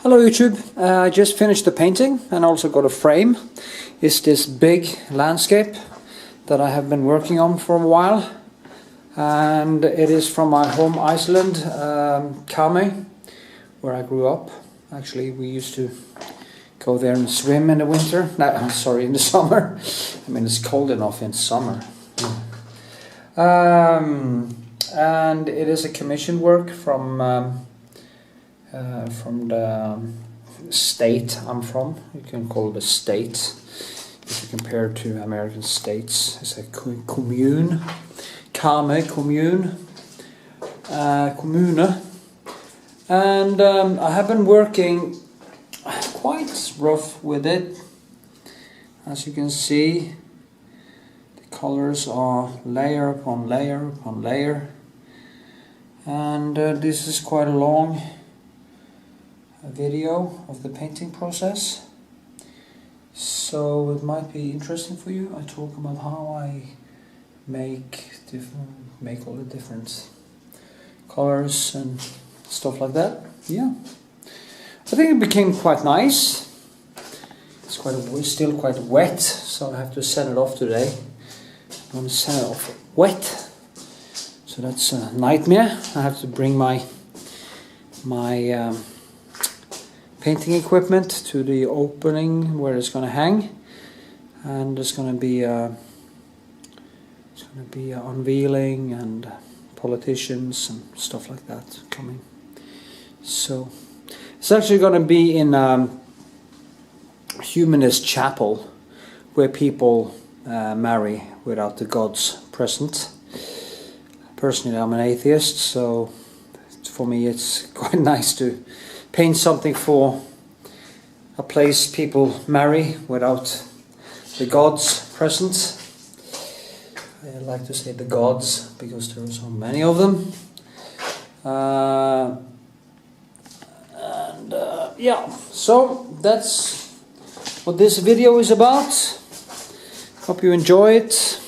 Hello YouTube, I just finished the painting and also got a frame. It's this big landscape that I have been working on for a while, and it is from my home Iceland, Karmøy, where I grew up. Actually, we used to go there and swim in the winter. No, I'm sorry, in the summer. I mean, it's cold enough in summer. And it is a commission work from the state I'm from. You can call it a state if you compare it to American states. It's a commune, Karmøy commune, kommune. And I have been working quite rough with it. As you can see, the colors are layer upon layer upon layer, and this is quite a long video of the painting process, so it might be interesting for you. I talk about how I make all the different colors and stuff like that. Yeah, I think it became quite nice. It's still quite wet, so I have to send it off today. I'm going to send it off wet, so that's a nightmare. I have to bring my painting equipment to the opening where it's going to hang, and there's going to be unveiling and politicians and stuff like that coming. So it's actually going to be in humanist chapel where people marry without the gods present. Personally, I'm an atheist, so for me it's quite nice to paint something for a place people marry without the gods present. I like to say the gods because there are so many of them. Yeah, so that's what this video is about. Hope you enjoy it.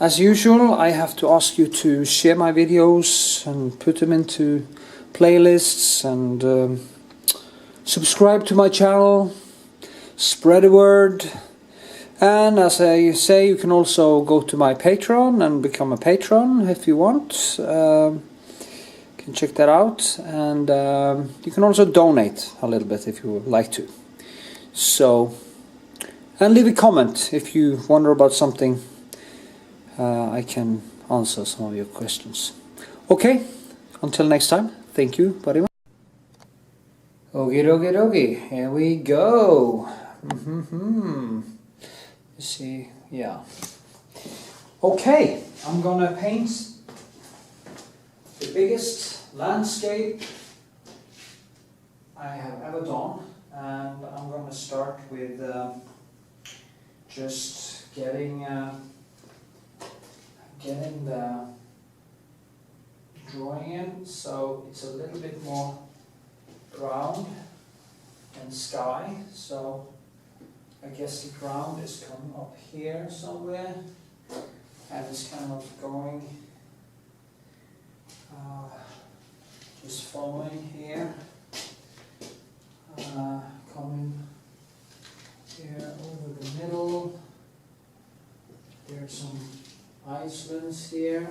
As usual, I have to ask you to share my videos and put them into playlists, and subscribe to my channel, spread the word. And as I say, you can also go to my Patreon and become a patron if you want. You can check that out, and you can also donate a little bit if you would like to. So, and leave a comment if you wonder about something. I can answer some of your questions. Okay, until next time, thank you very much. Okie dokie dokie, here we go. You see, yeah. Okay, I'm gonna paint the biggest landscape I have ever done, and I'm gonna start with just getting the drawing in, so it's a little bit more ground and sky. So I guess the ground is coming up here somewhere, and it's kind of going just following here, coming here over the middle. There's some islands here.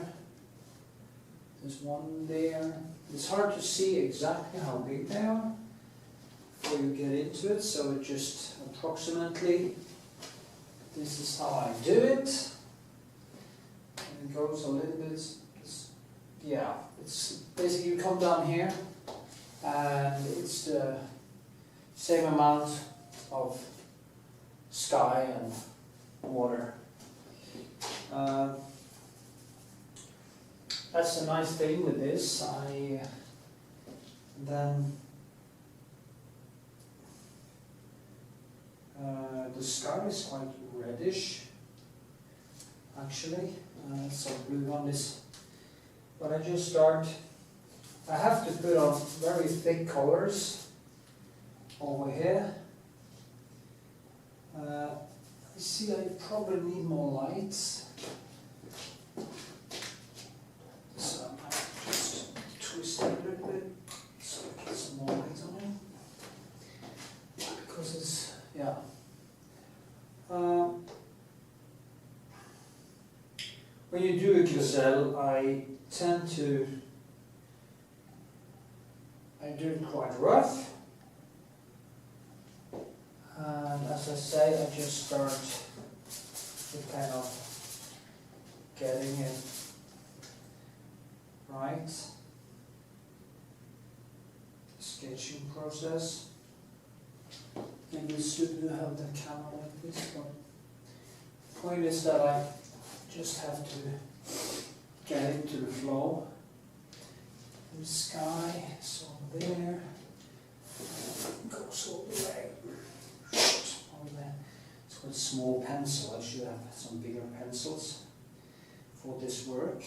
There's one there. It's hard to see exactly how big they are before you get into it, so it just approximately, this is how I do it. And it goes a little bit, yeah, it's basically you come down here and it's the same amount of sky and water. That's the nice thing with this. The sky is quite reddish, actually. Some blue on this, but I just start. I have to put on very thick colors over here. I see I probably need more lights. So I just twist when you do a gazelle, I tend to do it quite rough. And as I say, I just start with kind of getting it right. Sketching process. Maybe it's good to have the camera like this, but the point is that I just have to get into the flow. The sky is over there, goes all the way. It's with a small pencil. I should have some bigger pencils for this work.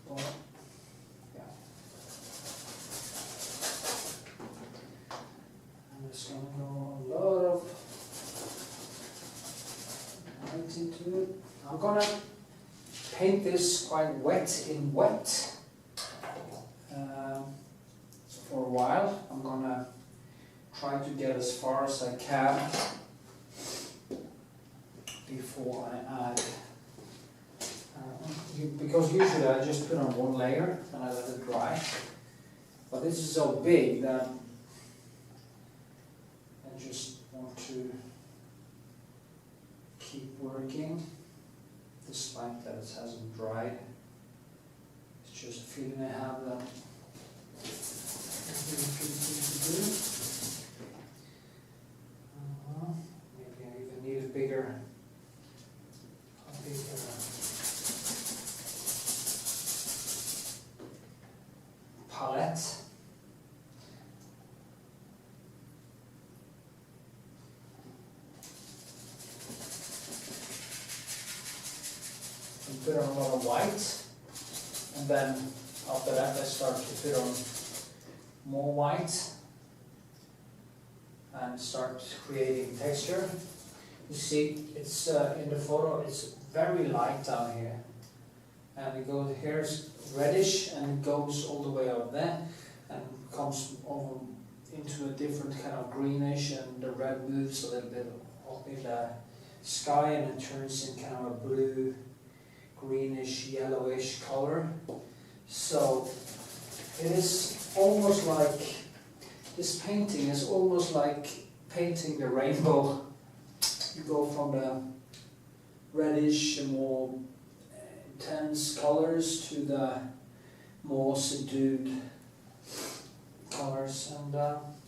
But yeah, I'm just going to go a lot of light into it. I'm going to paint this quite wet in wet. For a while, I'm going to try to get as far as I can before I add, because usually I just put on one layer and I let it dry, but this is so big that I just want to keep working despite that it hasn't dried. It's just a feeling I have that maybe I even need a bigger palette. And put on a lot of white, and then after that I start to put on more white and start creating texture. You see, it's in the photo, it's very light down here, and it goes here, it's reddish, and it goes all the way up there and comes over into a different kind of greenish, and the red moves a little bit up in the sky, and it turns in kind of a blue, greenish, yellowish color. So it is almost like, this painting is almost like painting the rainbow. You go from the reddish and more intense colors to the more subdued colors, and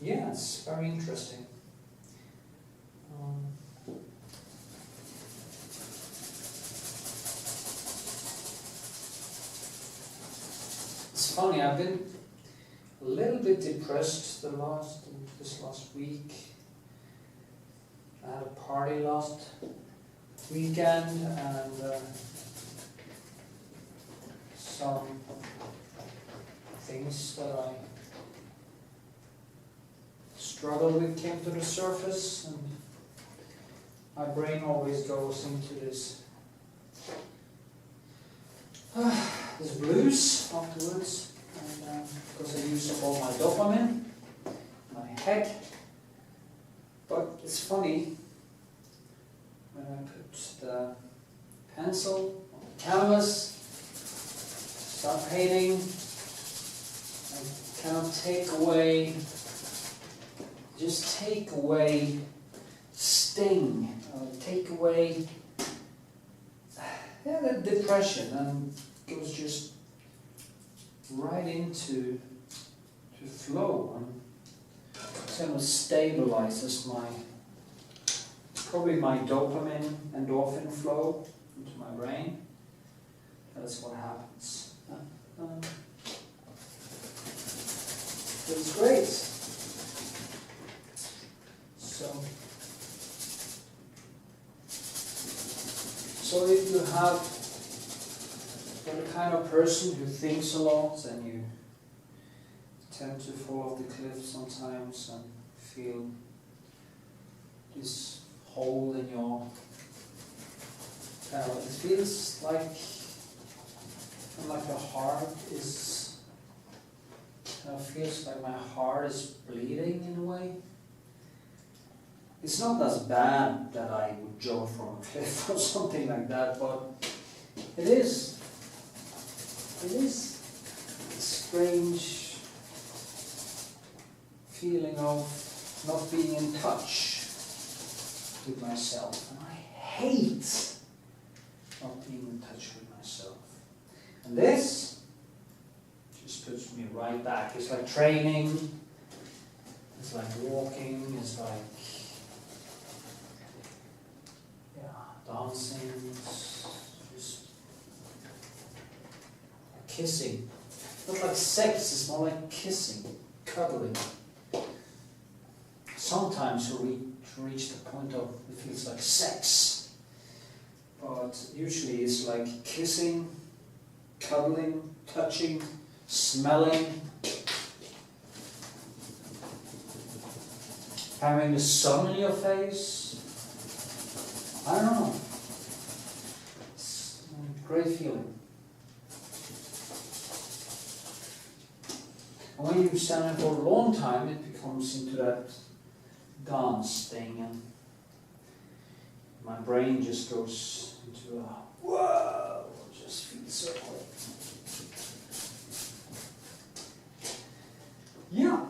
yeah, it's very interesting. It's funny, I've been a little bit depressed this last week. I had a party last weekend, and some things that I struggled with came to the surface, and my brain always goes into this this blues afterwards, and because I use up all my dopamine, my head. But it's funny, when I put the pencil on the canvas, start painting, I kind of take away sting, take away the depression, and goes just right into flow, and kind of stabilizes probably my dopamine, endorphin flow into my brain. That's what happens. It's great. So if you're the kind of person who thinks a lot, and you tend to fall off the cliff sometimes and feel this hole in your, it feels like the heart is, feels like my heart is bleeding in a way. It's not as bad that I would jump from a cliff or something like that, but It is a strange feeling of not being in touch with myself. And I hate not being in touch with myself. And this just puts me right back. It's like training, it's like walking, it's like dancing, just kissing. Not like sex, it's more like kissing, cuddling. Sometimes we reach the point of it feels like sex, but usually it's like kissing, cuddling, touching, smelling, having the sun in your face. I don't know. It's a great feeling. And when you stand there for a long time, it becomes into that dance thing, and my brain just goes into a whoa, it just feels so good. Yeah,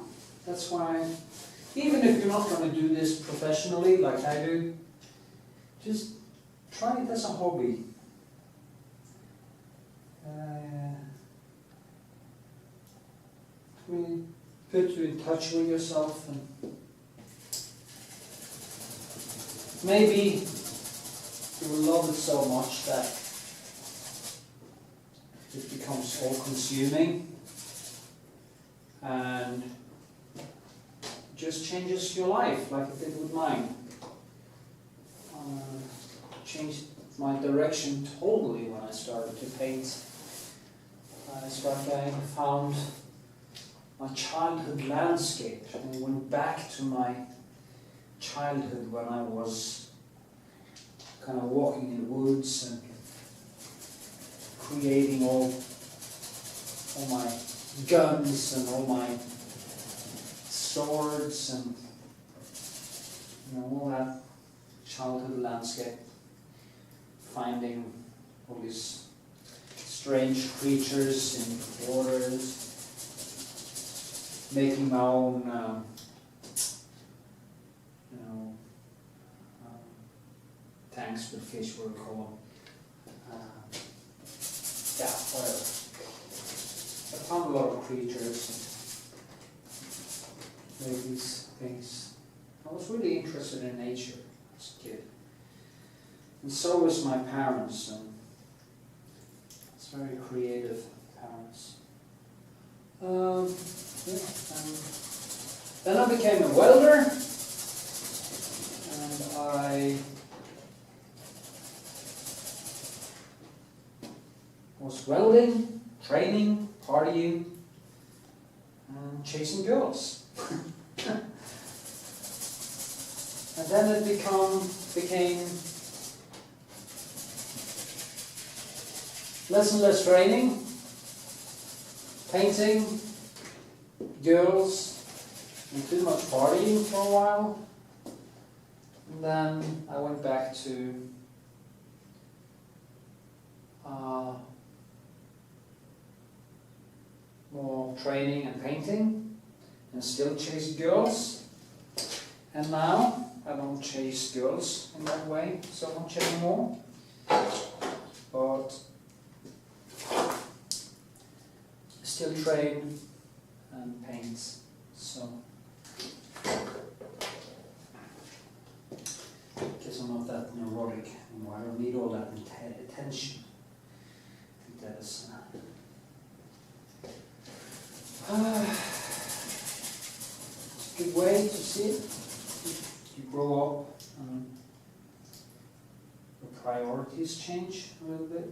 that's why, even if you're not going to do this professionally like I do, just try it as a hobby. Really put you in touch with yourself, and maybe you will love it so much that it becomes all-consuming and just changes your life like it did with mine. Changed my direction totally when I started to paint. I found my childhood landscape, and I went back to my childhood when I was kind of walking in the woods and creating all my guns and all my swords and all that childhood landscape, finding all these strange creatures in waters, making my own tanks with fish, what we call them. Whatever. I found a lot of creatures and made these things. I was really interested in nature as a kid. And so was my parents, and it's very creative parents. Then I became a welder, and I was welding, training, partying, and chasing girls. And then it became less and less training, painting, girls, and too much partying for a while. And then I went back to more training and painting, and still chased girls. And now I don't chase girls in that way so much anymore, but I still train and paint, so guess I'm not that neurotic anymore. I don't need all that attention. I think that is it's a good way to see it. You grow up and your priorities change a little bit.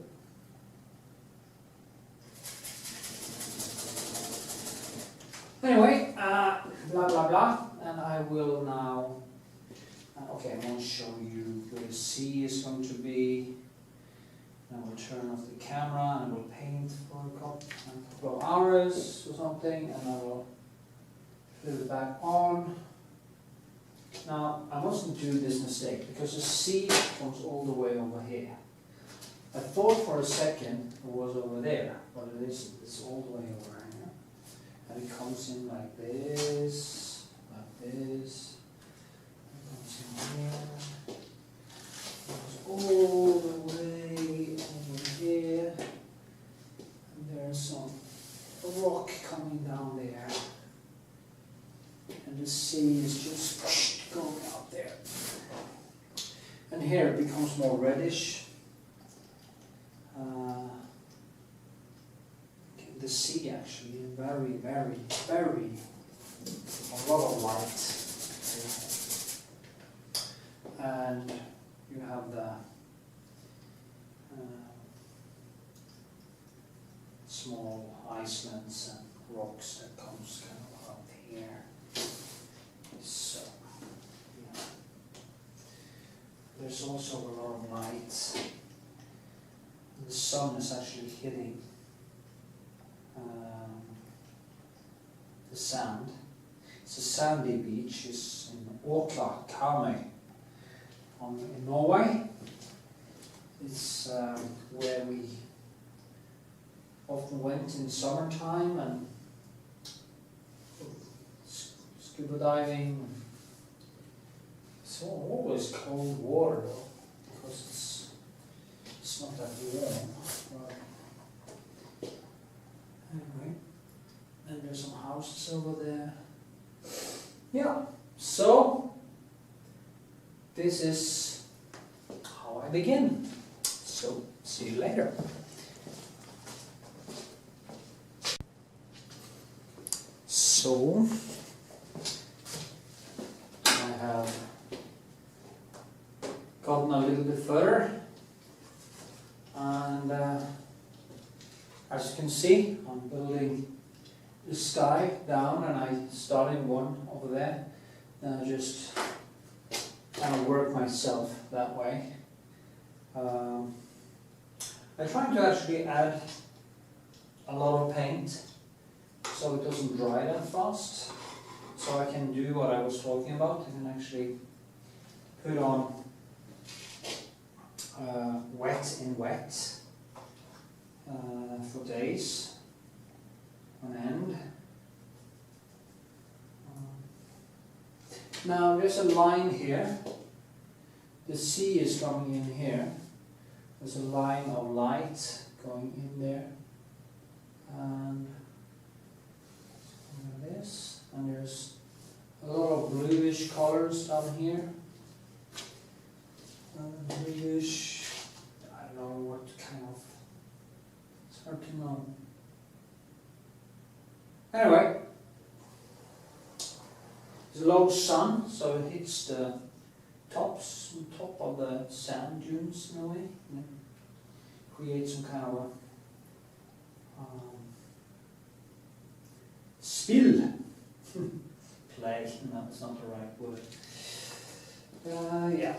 Anyway, blah blah blah, and I will now, okay, I'm going to show you where the sea is going to be. I will turn off the camera and I will paint for a couple of hours or something, and I will put it back on. Now, I mustn't do this mistake because the sea comes all the way over here. I thought for a second it was over there, but it isn't. It's all the way over here. And it comes in like this, like this. It comes in here. Goes all the way over here. And there's some rock coming down there. And the sea is just going out there. And here it becomes more reddish. The sea actually is very, very, very, a lot of light. And you have the small islands and rocks that comes kind of up here. So, yeah. There's also a lot of light. The sun is actually hitting the sand. It's a sandy beach. It's in Åkla County in Norway. It's where we often went in summertime and scuba diving. It's always cold water though, because it's not that warm. But anyway, and there's some houses over there. Yeah, so this is how I begin. So see you later. So I have gotten a little bit further, and as you can see, I'm building the sky down, and I started one over there, and I just kind of work myself that way. I'm trying to actually add a lot of paint so it doesn't dry that fast, so I can do what I was talking about. I can actually put on wet in wet for days on end. Now there's a line here. The sea is coming in here. There's a line of light going in there, and this, and there's a lot of bluish colors down here. Bluish, I don't know what kind of, it's hard to know. Anyway, there's a low sun, so it hits the top of the sand dunes in a way, and creates some kind of a spill. Play, no, that's not the right word. Yeah.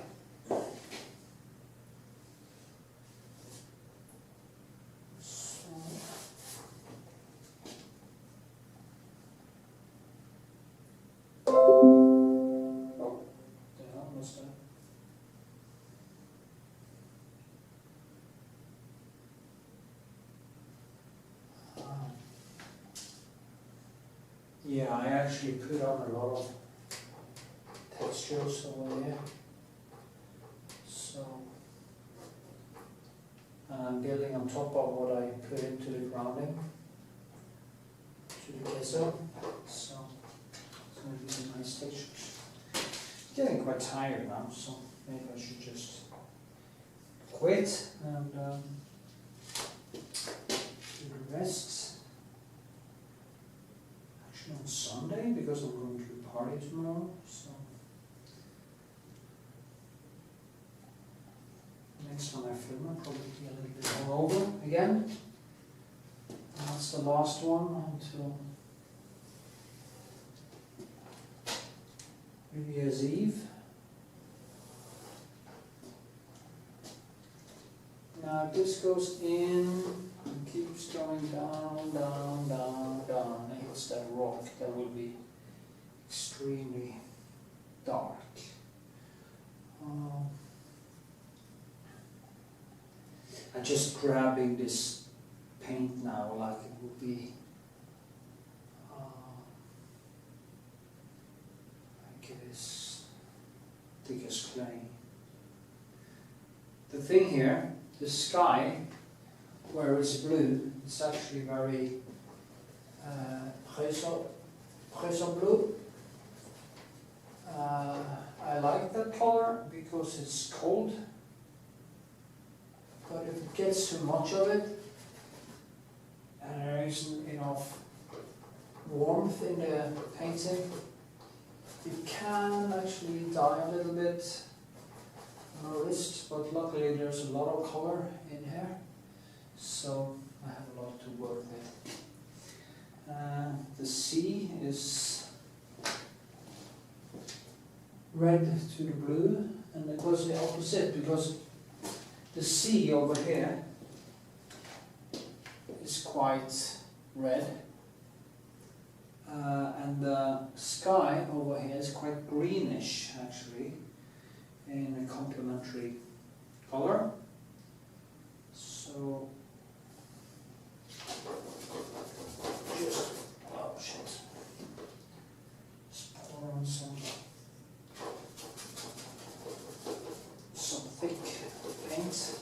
So, oh, the hell was that? Yeah, I actually put on a lot of textures over there. So, and I'm building on top of what I put into the grounding, to the gesso. So, it's going to be some nice textures. Getting quite tired now, so maybe I should just quit and do the rest. On Sunday, because I'm going to a party tomorrow, so next time I film I'll probably be a little bit hungover again. And that's the last one until New Year's Eve. Now this goes in and keeps going down, down, down, down, and hits that rock that will be extremely dark. I'm just grabbing this paint now like it would be like it is thick as clay. The thing here, the sky, where it's blue, it's actually very present blue. I like that color because it's cold, but if it gets too much of it and there isn't enough warmth in the painting, it can actually die a little bit on the wrist, but luckily there's a lot of color in here, so I have a lot to work with. The sea is red to the blue, and it was the opposite, because the sea over here is quite red, and the sky over here is quite greenish actually, in a complementary color. So just, oh shit, just pour on some thick paint. Just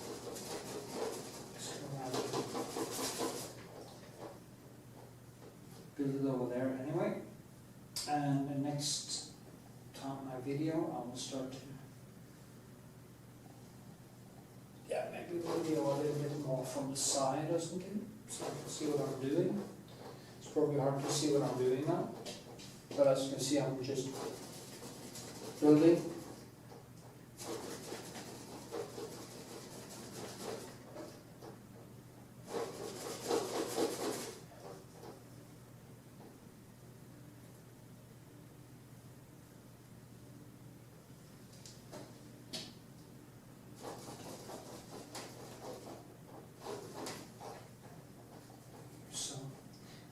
build it over there anyway. And the next time my video, I will start to, maybe video a little bit more from the side or something, so I can see what I'm doing. It's probably hard to see what I'm doing now, but as you can see, I'm just building.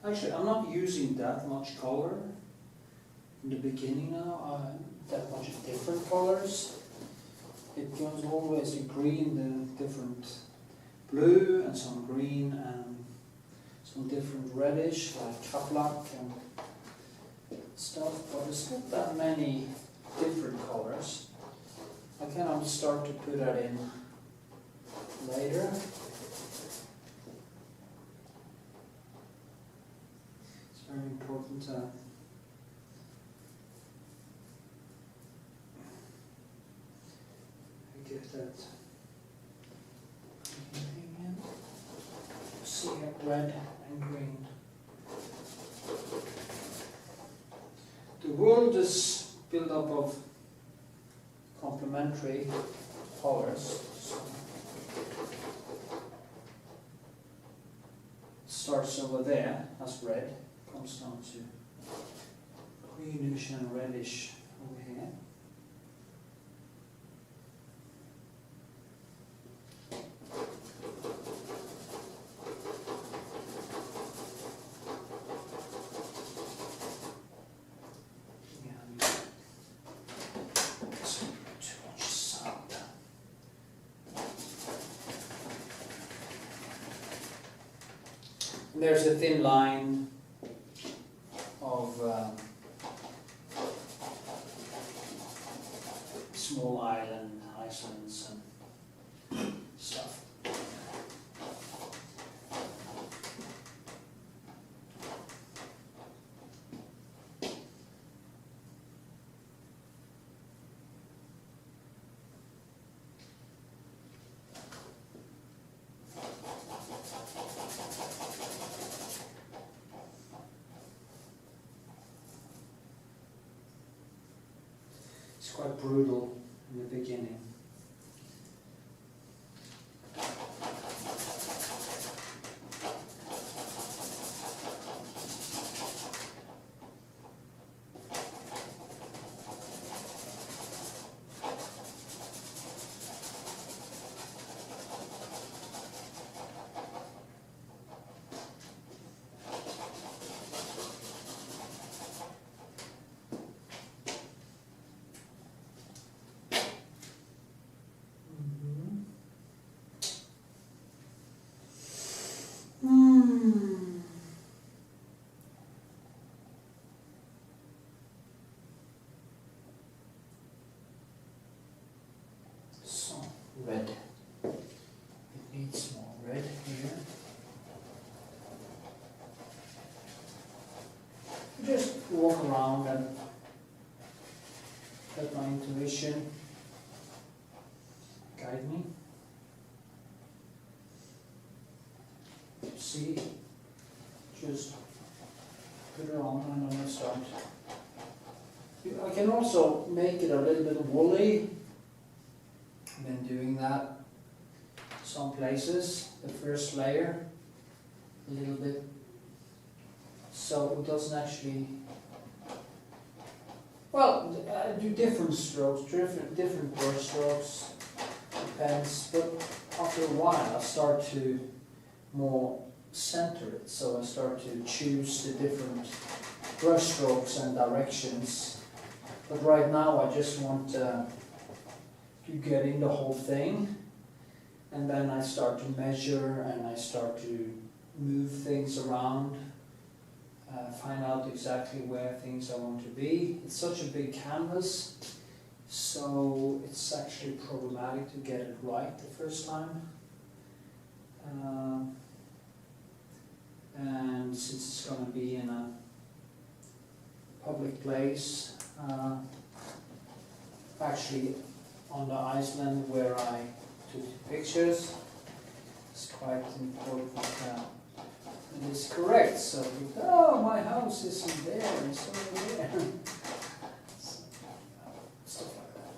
Actually, I'm not using that much color in the beginning now, that much different colors. It goes always the green, the different blue, and some green, and some different reddish, like kaplak and stuff, but it's not that many different colors. I can start to put that in later. Very important to get that thing in. See it red and green. The world is built up of complementary colors. So it starts over there as red. Comes down to greenish and reddish over here. Too much sound. And there's a thin line of small islands and stuff. It's quite brutal in the beginning. red. It needs more red here. Just walk around and let my intuition guide me. See, just put it on and then I start. I can also make it a little bit woolly. I've been doing that some places, the first layer, a little bit, so it doesn't actually, well, I do different strokes, different brush strokes, depends, but after a while I start to more center it, so I start to choose the different brush strokes and directions, but right now I just want to get in the whole thing, and then I start to measure and I start to move things around, find out exactly where things I want to be. It's such a big canvas, so it's actually problematic to get it right the first time. And since it's going to be in a public place, actually on the Iceland where I took the pictures, it's quite important that it is correct. So, oh, my house isn't there, it's over there. Stuff like that.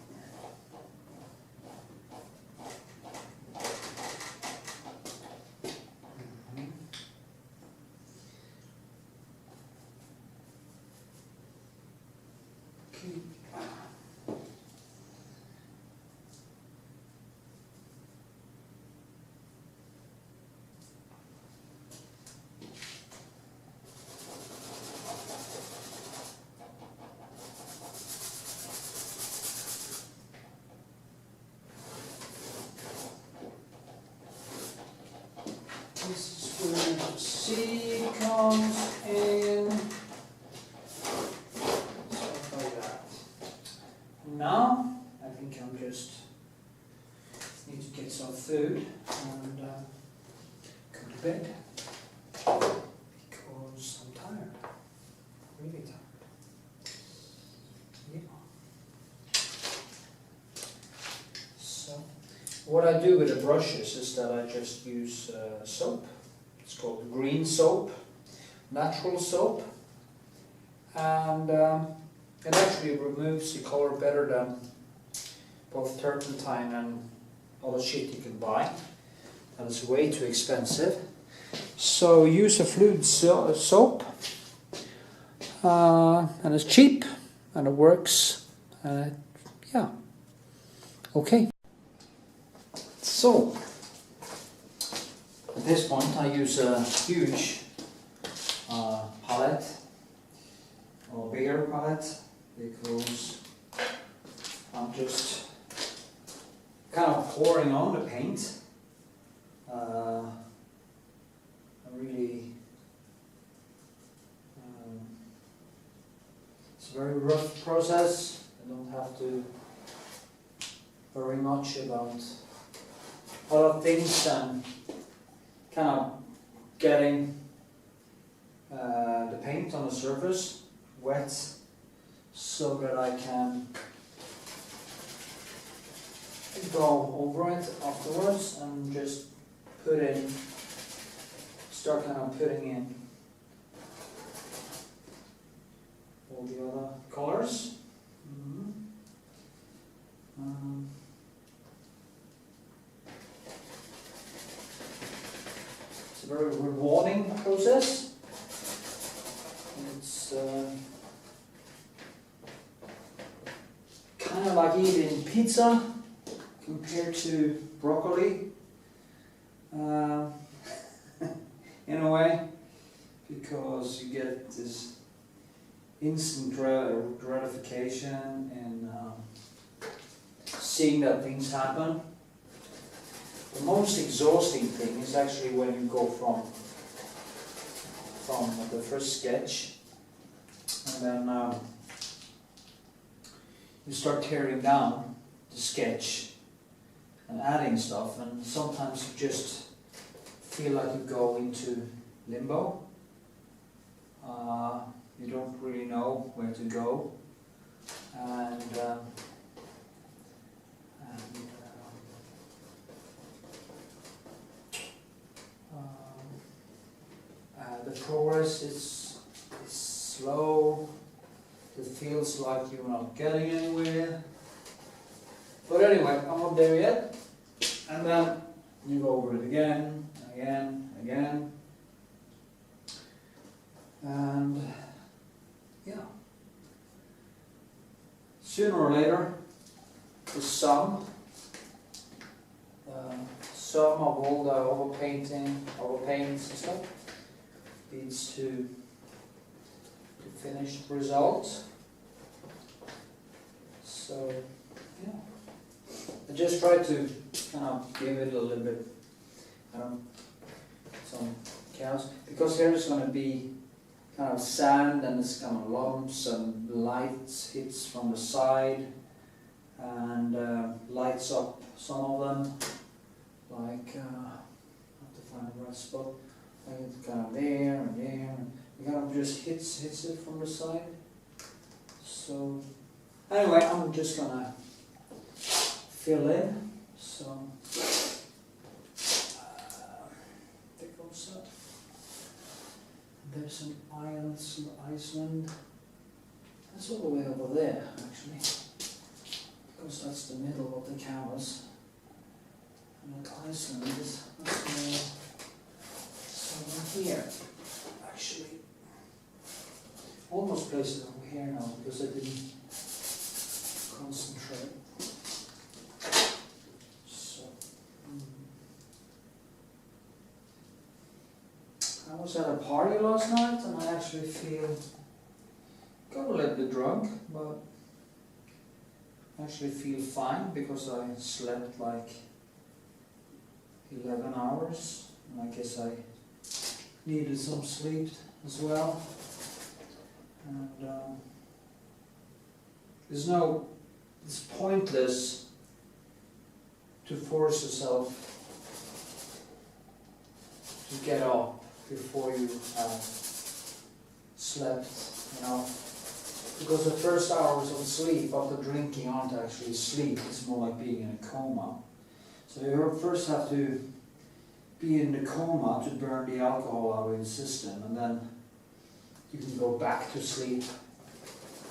Okay. This is where the sea comes in. Stuff like that. Now, I think I'm just need to get some food and go to bed because I'm tired, really tired. Yeah. So, what I do with the brushes is that I just use soap. It's called green soap, natural soap, and it actually removes the color better than both turpentine and all the shit you can buy. And it's way too expensive. So use a fluid soap, and it's cheap and it works. Yeah, okay. So at this point I use a huge palette or bigger palette because I'm just kind of pouring on the paint. It's a very rough process. I don't have to worry much about a lot of things and kind of getting the paint on the surface wet so that I can go over it afterwards and just start kind of putting in all the other colors. It's a very rewarding process. It's kind of like eating pizza compared to broccoli, in a way, because you get this instant gratification in seeing that things happen. The most exhausting thing is actually when you go from the first sketch and then you start tearing down the sketch, and adding stuff, and sometimes you just feel like you go into limbo. You don't really know where to go, and the progress is slow. It feels like you're not getting anywhere. But anyway, I'm not there yet. And then you go over it again, again. And yeah. Sooner or later, the sum of all the overpaints and stuff leads to the finished result. So yeah, I just try to kind of give it a little bit, some chaos, because here is going to be kind of sand and it's kind of lumps and light hits from the side and lights up some of them, like I have to find the right spot, like kind of there and there, and it kind of just hits it from the side. So anyway, I'm just gonna fill in. So there goes that. There's some islands in Iceland. That's all the way over there, actually, because that's the middle of the canvas. And Iceland is somewhere here, actually. Almost placed it over here now because I didn't concentrate. So, I was at a party last night and I actually got a little bit drunk, but I actually feel fine because I slept like 11 hours, and I guess I needed some sleep as well. And it's pointless to force yourself to get up before you have slept, because the first hours of sleep after drinking aren't actually sleep, it's more like being in a coma. So you first have to be in the coma to burn the alcohol out of your system, and then you can go back to sleep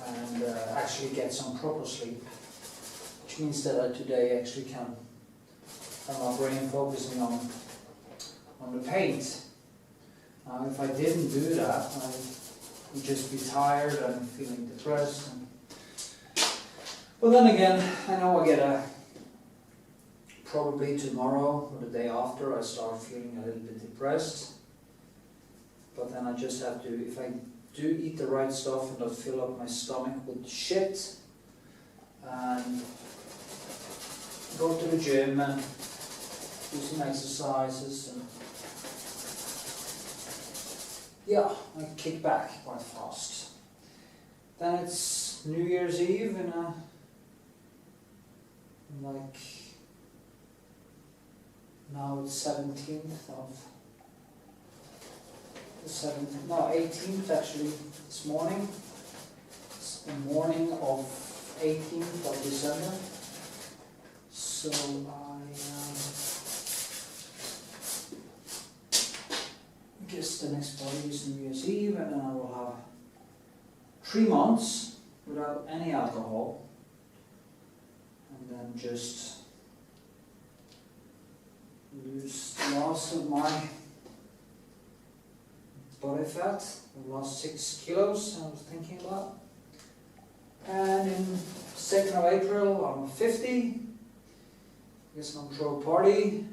and actually get some proper sleep, which means that I today actually can have my brain focusing on the paint. Now, if I didn't do that, I would just be tired and feeling depressed. But then again, I know I get probably tomorrow or the day after, I start feeling a little bit depressed. But then I just have to, if I do eat the right stuff and not fill up my stomach with shit, and go to the gym and do some exercises, and yeah, I kick back quite fast. Then it's New Year's Eve in like, now it's 18th actually, this morning. It's the morning of 18th of December. So I guess the next party is New Year's Eve, and then I will have 3 months without any alcohol, and then just lose the last of my body fat, the last 6 kilos I was thinking about. And in 2nd of April I'm 50. I guess I'm throw a party,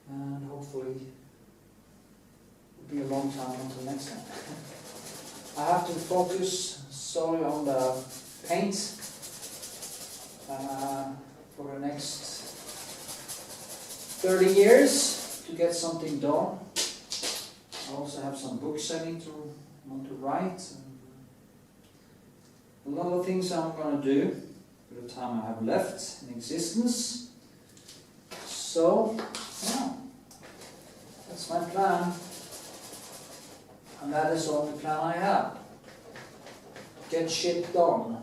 and hopefully it'll be a long time until next time. I have to focus solely on the paint for the next 30 years to get something done. I also have some books I want to write, and a lot of things I'm going to do with the time I have left in existence. So, yeah, that's my plan, and that is the only plan I have. Get shit done.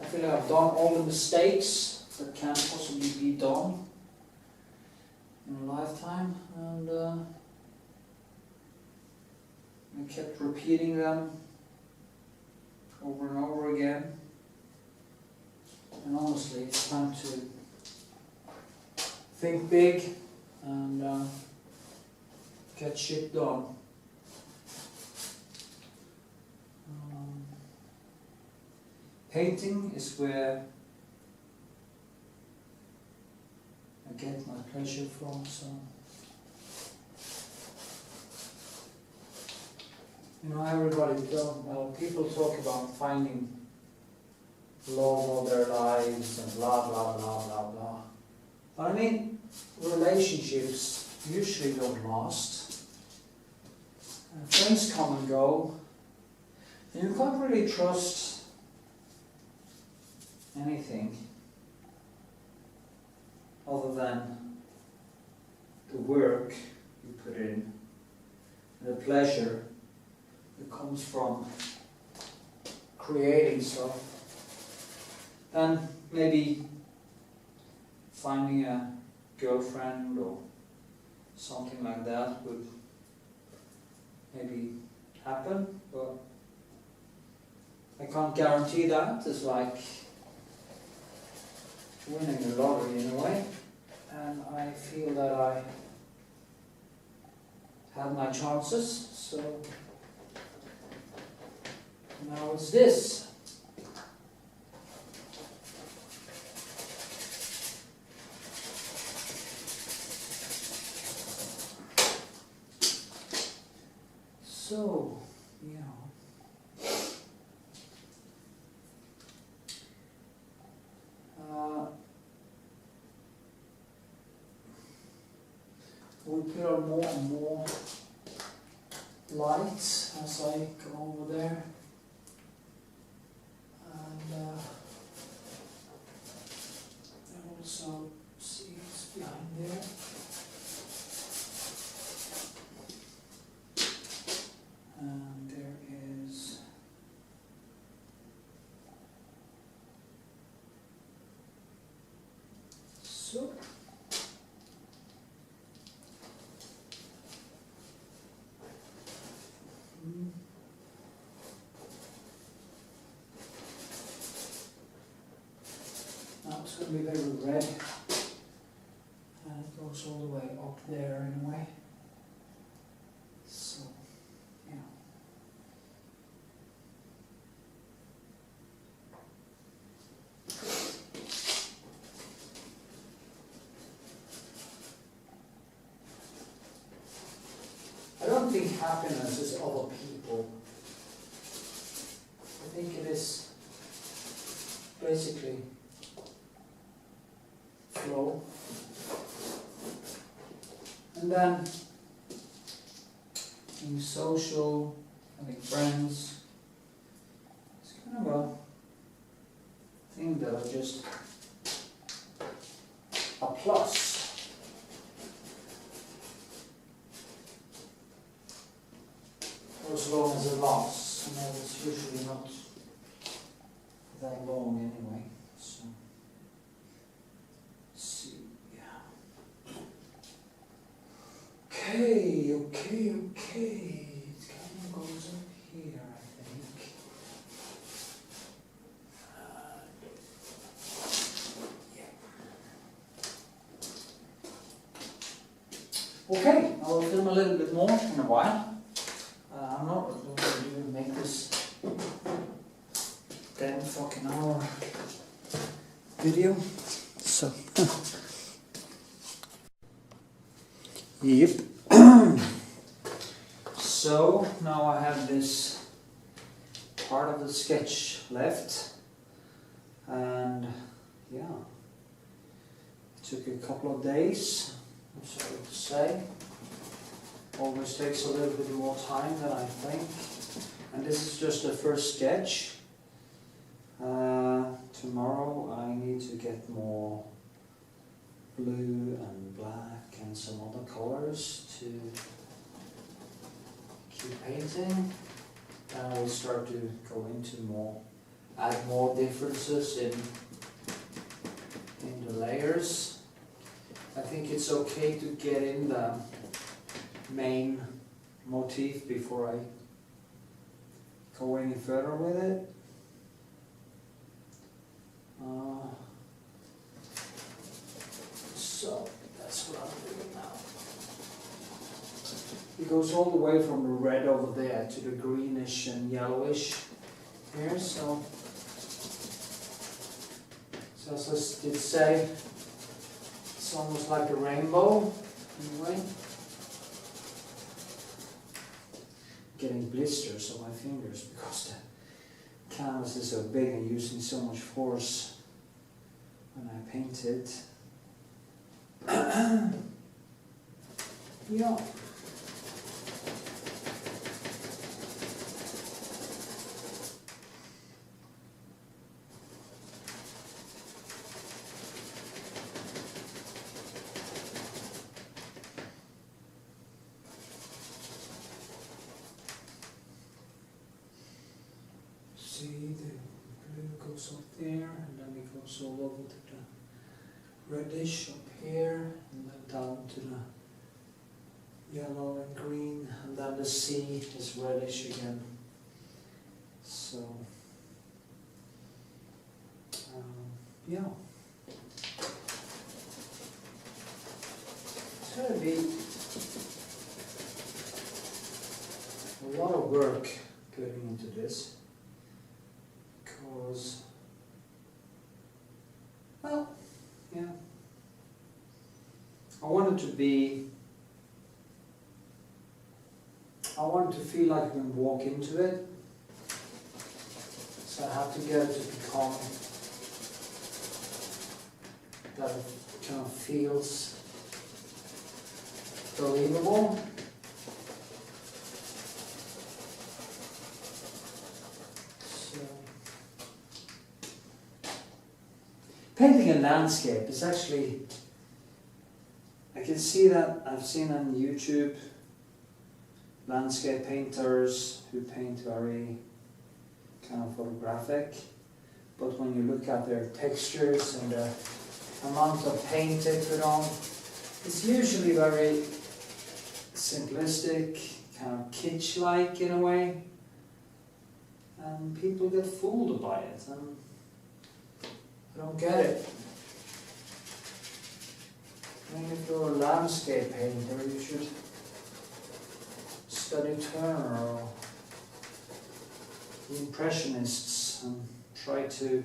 I feel like I've done all the mistakes that can possibly be done in a lifetime, and I kept repeating them over and over again. And honestly, it's time to think big and get shit done. Painting is where I get my pleasure from, so you know, everybody people talk about finding love of their lives and blah blah blah blah blah. But I mean, relationships usually don't last. Friends come and go, and you can't really trust anything other than the work you put in, the pleasure that comes from creating stuff. Then maybe finding a girlfriend or something like that would maybe happen, but I can't guarantee that. It's like winning the lottery in a way, and I feel that I had my chances, so now it's this. So, yeah. We put on more and more lights as I go over there, and also see what's behind there. And there is so. Now it's going to be very red, and it goes all the way up there anyway. So, yeah. I don't think happiness is other people. I think it is basically flow. And then being social, having friends, it's kind of a thing that I just a plus. For as long as it lasts, and that is usually not that long anyway. So let's see, yeah. Okay. It kind of goes up here, I think. Yeah. Okay, I will film a little bit more in a while. I'm not going to even make this damn fucking hour video. So, yep. So now I have this part of the sketch left, and yeah, it took a couple of days, I'm sorry to say. Always takes a little bit more time than I think, and this is just the first sketch. tomorrow I need to get more blue and black and some other colors to keep painting. And I will start to go into add more differences in the layers. I think it's okay to get in the main motif before I go any further with it. So that's what I'm doing now. It goes all the way from the red over there to the greenish and yellowish here. So as I did say, it's almost like a rainbow in a way. Getting blisters on my fingers because the canvas is so big and using so much force when I paint it. Yeah. See, the blue goes up there, and then it goes all over to the reddish up here, and then down to the yellow and green, and then the sea is reddish again. So, yeah. It's going to be a lot of work getting into this. Because, well, yeah, I want it to feel like I can walk into it, so I have to get it to become that it kind of feels believable. Painting a landscape is actually, I can see that, I've seen on YouTube landscape painters who paint very kind of photographic, but when you look at their textures and the amount of paint they put on, it's usually very simplistic, kind of kitsch-like in a way, and people get fooled by it. And I don't get it. I mean, if you're a landscape painter, you should study Turner or the impressionists and try to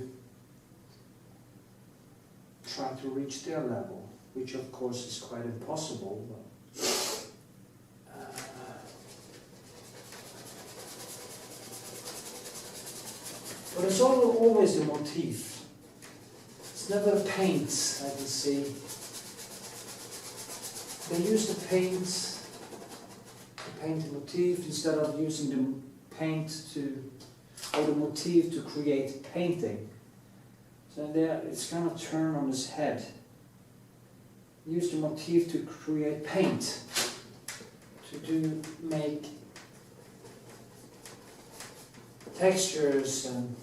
reach their level, which of course is quite impossible. But it's always the motif. It's never the paints, I can see. They use the paints to paint the motif instead of using the paint or the motif to create painting. So there, it's kind of turned on its head. Use the motif to create paint, to make textures and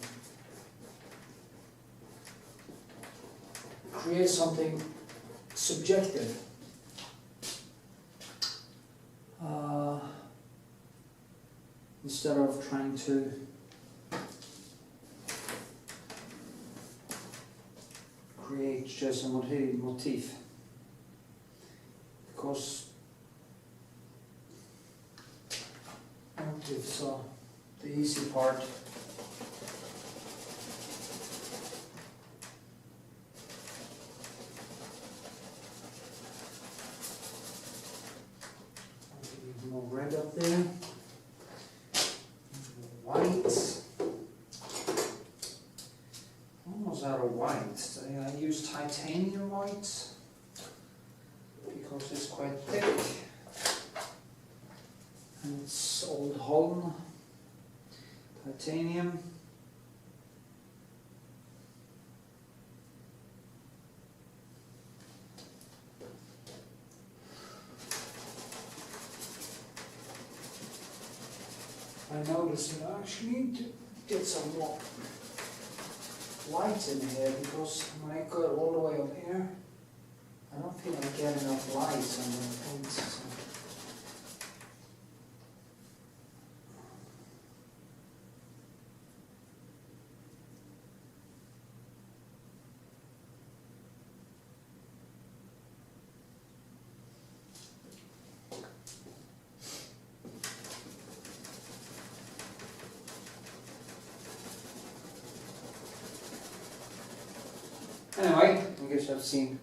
create something subjective. Instead of trying to create just a motif. Because motifs are the easy part. More red up there. White. Almost out of white. I use titanium white because it's quite thick. And it's old Holland titanium. I noticed that I actually need to get some more light in here, because when I go all the way up here, I don't think I get enough light on the paint. So. Anyway, I guess I've seen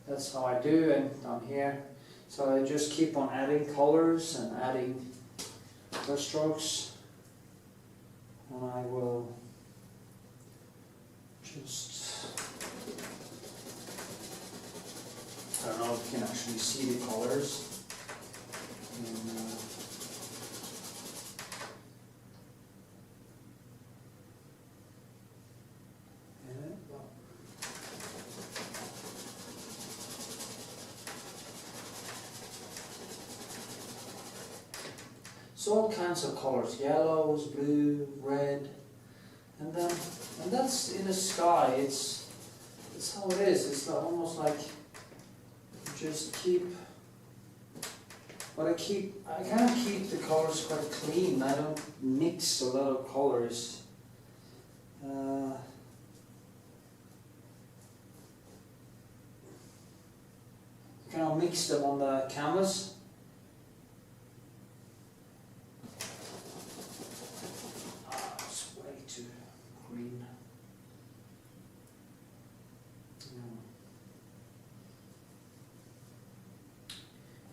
that's how I do, and down here. So I just keep on adding colors and adding brush strokes, and I will just, I don't know if you can actually see the colors. And, so all kinds of colors, yellows, blue, red, and that's in the sky. It's how it is. It's almost like you just keep. But I kind of keep the colors quite clean. I don't mix a lot of colors. Kind of mix them on the canvas. Green.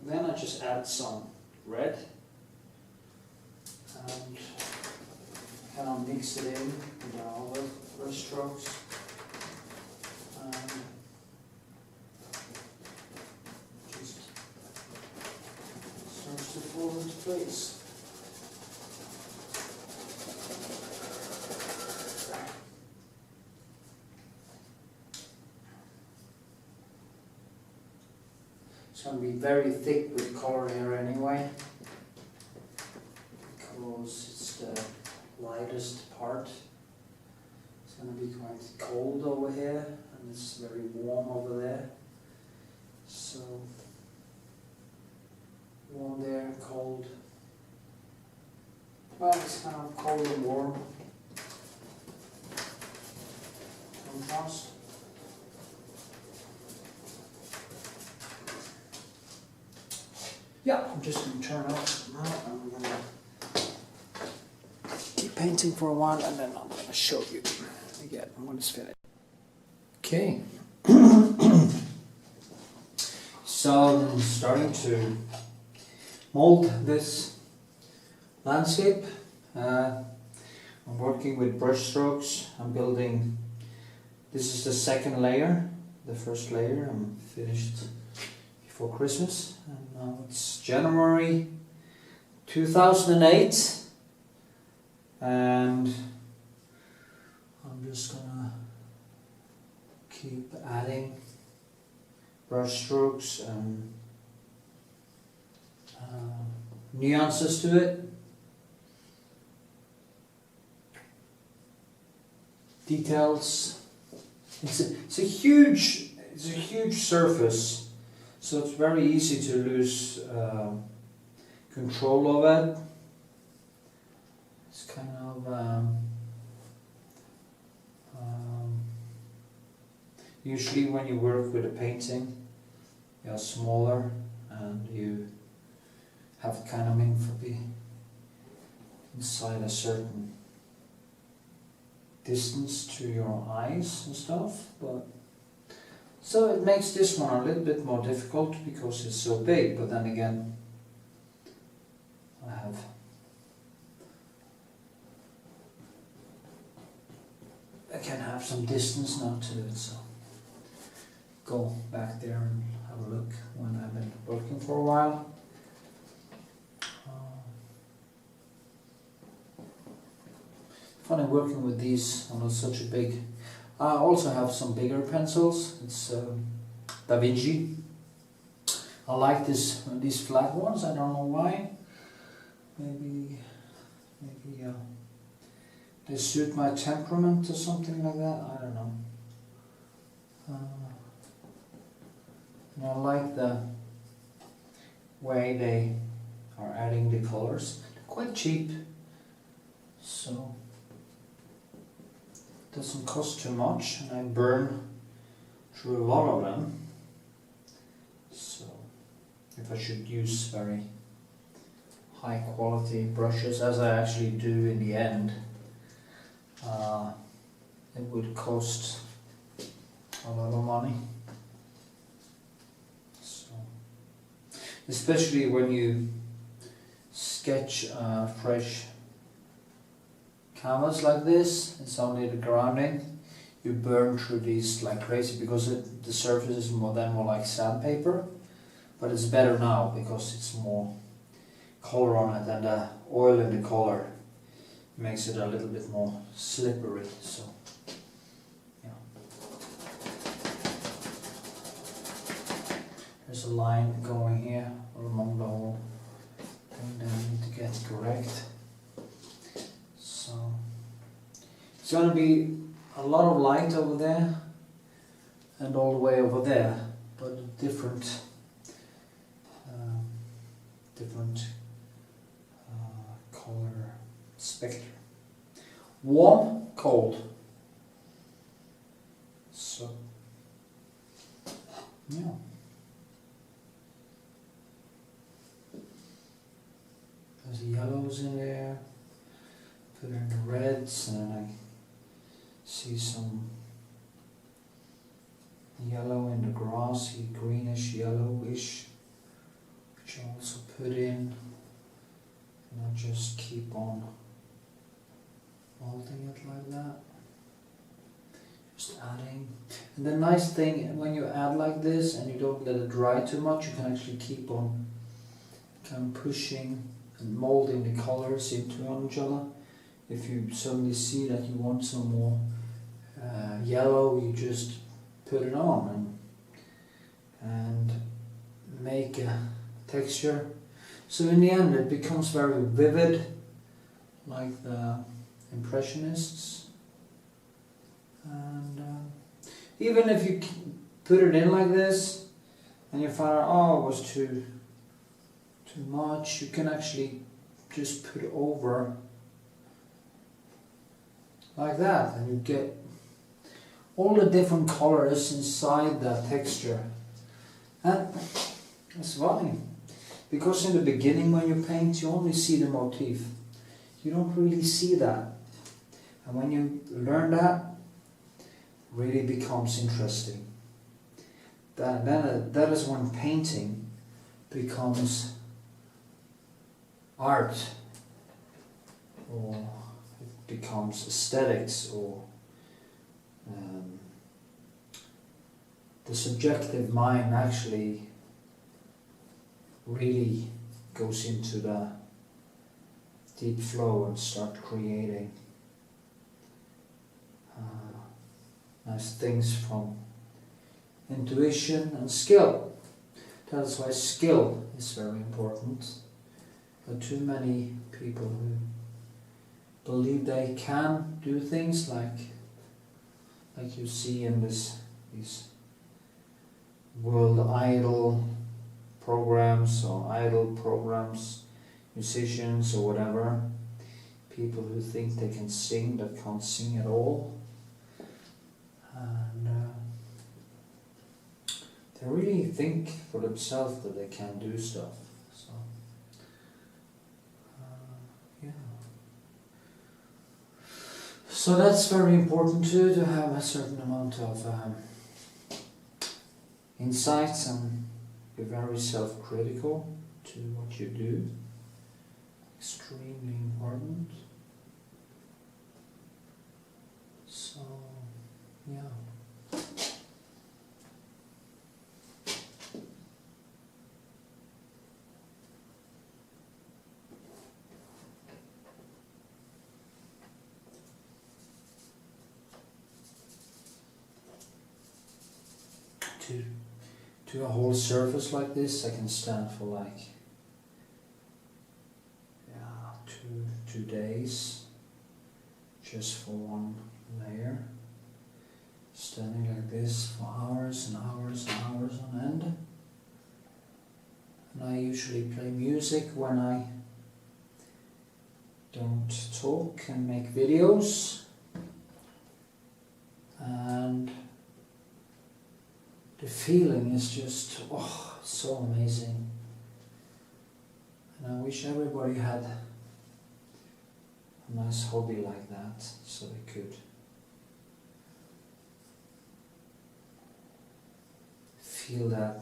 Then I just add some red and kind of mix it in with the other brush strokes. Just starts to fall into place. It's going to be very thick with color here anyway, because it's the lightest part. It's going to be quite cold over here, and it's very warm over there. So, warm there, cold. Well, it's kind of cold and warm. Contrast. Yeah, I'm just going to turn off now, and I'm going to keep painting for a while, and then I'm going to show you again when it's finished. Okay, so I'm starting to mold this landscape. I'm working with brush strokes. I'm building, this is the second layer. The first layer I'm finished for Christmas, and now it's January 2008, and I'm just gonna keep adding brush strokes and nuances to it, details. It's a huge surface. So it's very easy to lose control of it. It's kind of usually when you work with a painting, you're smaller and you have kind of meant to be inside a certain distance to your eyes and stuff, but so it makes this one a little bit more difficult because it's so big, but then again I can have some distance now to it, so go back there and have a look when I've been working for a while. Funny working with these on such a big. I also have some bigger pencils. It's Da Vinci. I like these flat ones. I don't know why. Maybe Maybe they suit my temperament or something like that, I don't know. And I like the way they are adding the colors. They're quite cheap, so it doesn't cost too much, and I burn through a lot of them. So if I should use very high quality brushes, as I actually do in the end, it would cost a lot of money. So, especially when you sketch fresh canvas like this, it's only the grounding, you burn through these like crazy because the surface is more like sandpaper, but it's better now because it's more color on it, and the oil in the color makes it a little bit more slippery. So yeah, there's a line going here along the whole thing that I need to get correct. So it's going to be a lot of light over there and all the way over there, but different color spectrum. Warm, cold. So yeah. There's the yellows in there. Put in the reds, and then I see some yellow in the grassy, greenish, yellowish, which I also put in, and I just keep on molding it like that, just adding. And the nice thing, when you add like this and you don't let it dry too much, you can actually keep on kind of pushing and molding the colors into each other. If you suddenly see that you want some more yellow, you just put it on and make a texture. So in the end it becomes very vivid, like the impressionists. And even if you put it in like this and you find out, oh, it was too much, you can actually just put it over like that, and you get all the different colors inside that texture. And it's funny, because in the beginning when you paint, you only see the motif. You don't really see that. And when you learn that, it really becomes interesting. That is when painting becomes art, or it becomes aesthetics, or the subjective mind actually really goes into the deep flow and start creating nice things from intuition and skill. That's why skill is very important. But too many people who believe they can do things like you see in these world idol programs, or idol programs, musicians or whatever, people who think they can sing that can't sing at all, and they really think for themselves that they can do stuff. So yeah, so that's very important too, to have a certain amount of insights and be very self-critical to what you do. Extremely important. So yeah. To a whole surface like this, I can stand for like 2 2 days just for one layer, standing like this for hours and hours and hours on end. And I usually play music when I don't talk and make videos, and the feeling is just so amazing. And I wish everybody had a nice hobby like that, so they could feel that.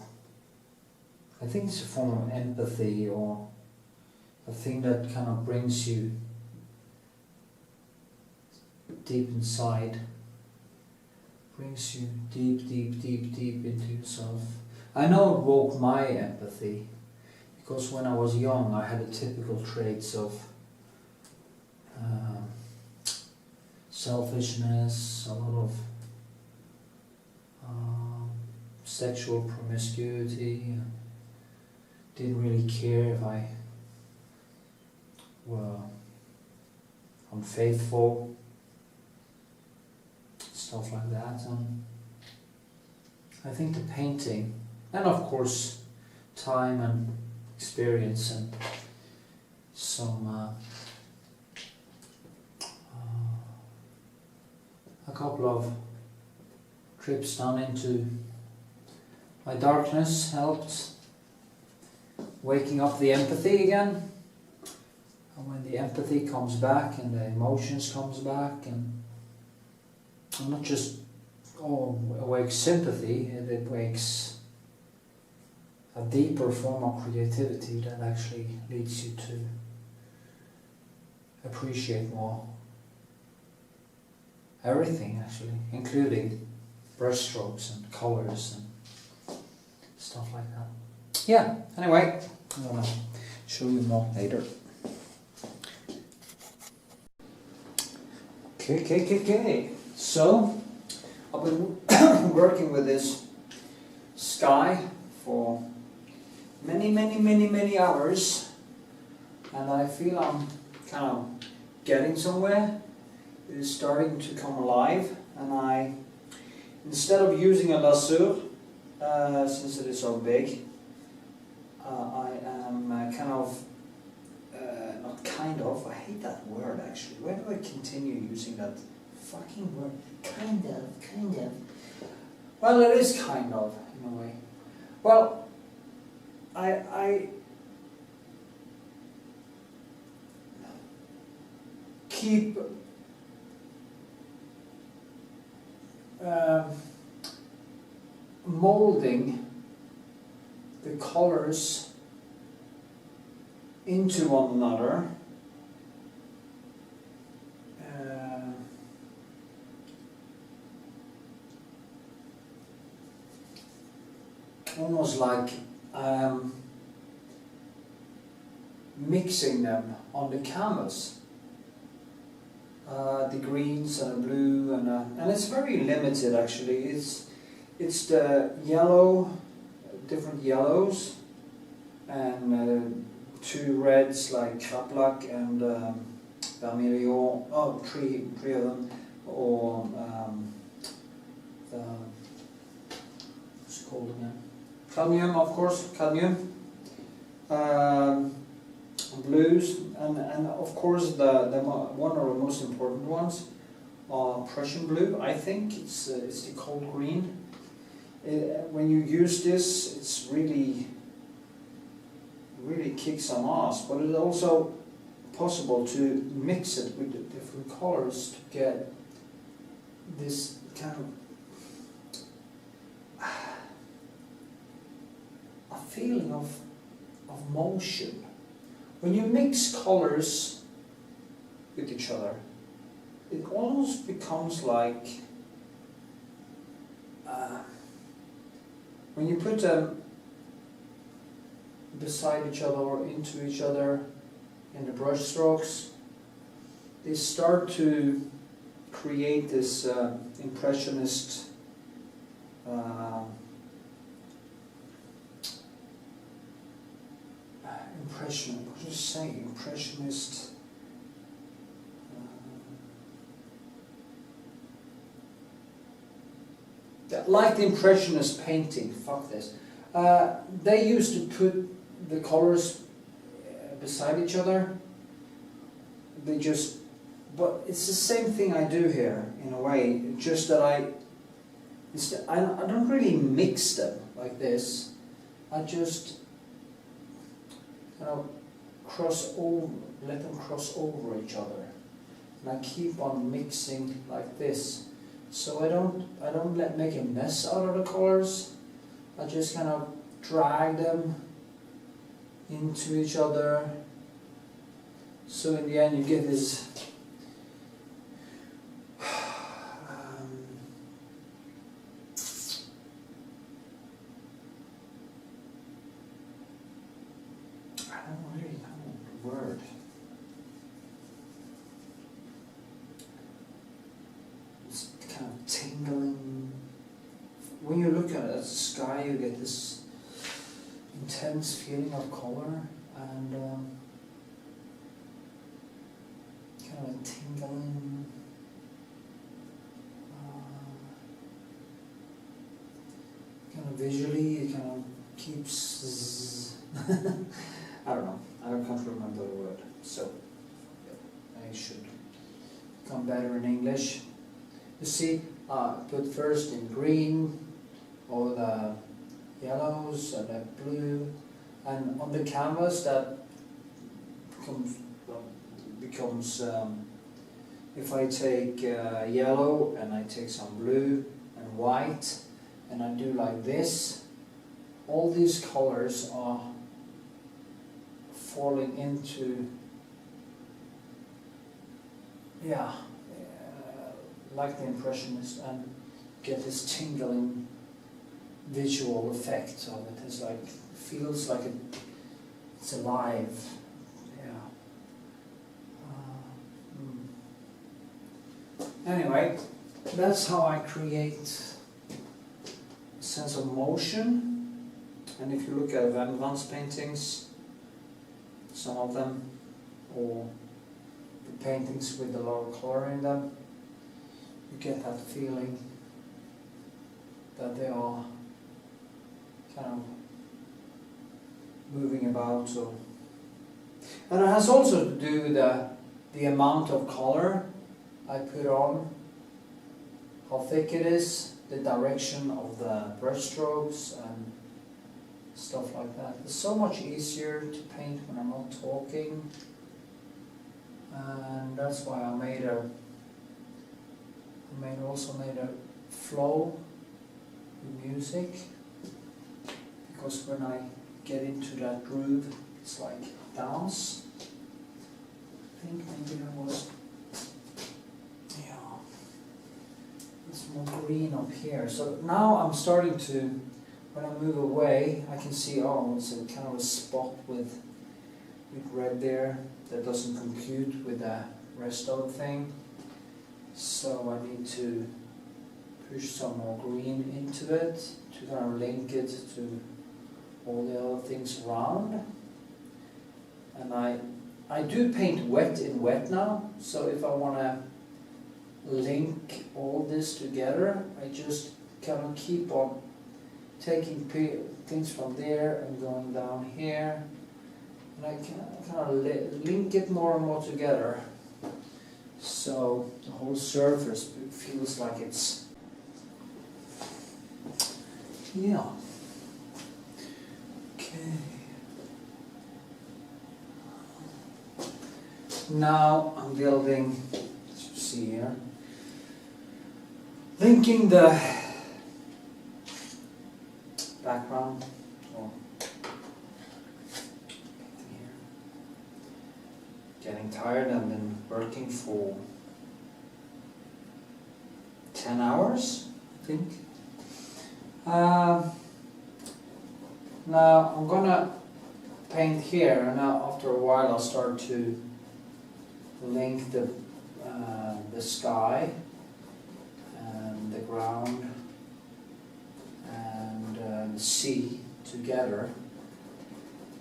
I think it's a form of empathy, or a thing that kind of brings you deep inside, brings you deep, deep, deep, deep into yourself. I know it woke my empathy, because when I was young I had the typical traits of selfishness, a lot of sexual promiscuity. Didn't really care if I were unfaithful, stuff like that. And I think the painting, and of course time and experience and some a couple of trips down into my darkness helped waking up the empathy again. And when the empathy comes back and the emotions comes back, and not just awakes sympathy, it wakes a deeper form of creativity that actually leads you to appreciate more everything, actually, including brushstrokes and colors and stuff like that. Yeah, anyway, I'm gonna show you more later. Okay. So, I've been working with this sky for many hours, and I feel I'm kind of getting somewhere. It is starting to come alive, and instead of using a lasso, since it is so big, I am I hate that word actually. Why do I continue using that fucking word? Kind of. Well, it is kind of, in a way. Well, I keep molding the colors into one another, almost like mixing them on the canvas. The greens and the blue and it's very limited actually. It's the yellow, different yellows, and 2 reds like Kraplak and Vermilion. Oh, three of them, or what's it called again? Cadmium, of course, cadmium. Blues, and of course the one of the most important ones are Prussian blue. I think it's the cold green. When you use this, it's really kicks some ass. But it's also possible to mix it with the different colors to get this kind of a feeling of motion. When you mix colors with each other, it almost becomes like when you put them beside each other or into each other in the brush strokes, they start to create this impressionist impressionist like the impressionist painting, fuck this. They used to put the colors beside each other. They just, but it's the same thing I do here in a way, just that I don't really mix them like this. I just kind of let them cross over each other, and I keep on mixing like this. So I don't make a mess out of the colors. I just kind of drag them into each other. So in the end you get this I don't really know the word. It's kind of tingling. When you look at the sky, you get this intense feeling of color and kind of tingling. Kind of visually, it kind of keeps. I don't know. I can't remember the word. So I should become better in English. You see, put first in green, or the yellows and the blue, and on the canvas that becomes if I take yellow and I take some blue and white and I do like this, all these colors are falling into, like the impressionist, and get this tingling visual effect of it. It's like, feels like it's alive. Anyway, that's how I create a sense of motion. And if you look at Rembrandt's paintings, some of them, or the paintings with a lot of color in them, you get that feeling that they are kind of moving about. So, and it has also to do with the amount of color I put on, how thick it is, the direction of the brush strokes and stuff like that. It's so much easier to paint when I'm not talking, and that's why I also made a flow with music, because when I get into that groove, it's like dance. I think maybe I was, it's more green up here. So now I'm starting to, when I move away, I can see, oh, it's a kind of a spot with red there that doesn't compute with the rest of the thing. So I need to push some more green into it to kind of link it to all the other things around. And I do paint wet in wet now, so if I want to link all this together, I just kind of keep on taking things from there and going down here, and I can kind of link it more and more together, so the whole surface feels like it's, okay. Now I'm building, as you see here, linking the background, or here. Getting tired. I've been working for 10 hours, I think. Now I'm gonna paint here, and now after a while I'll start to link the sky and the ground and the sea together.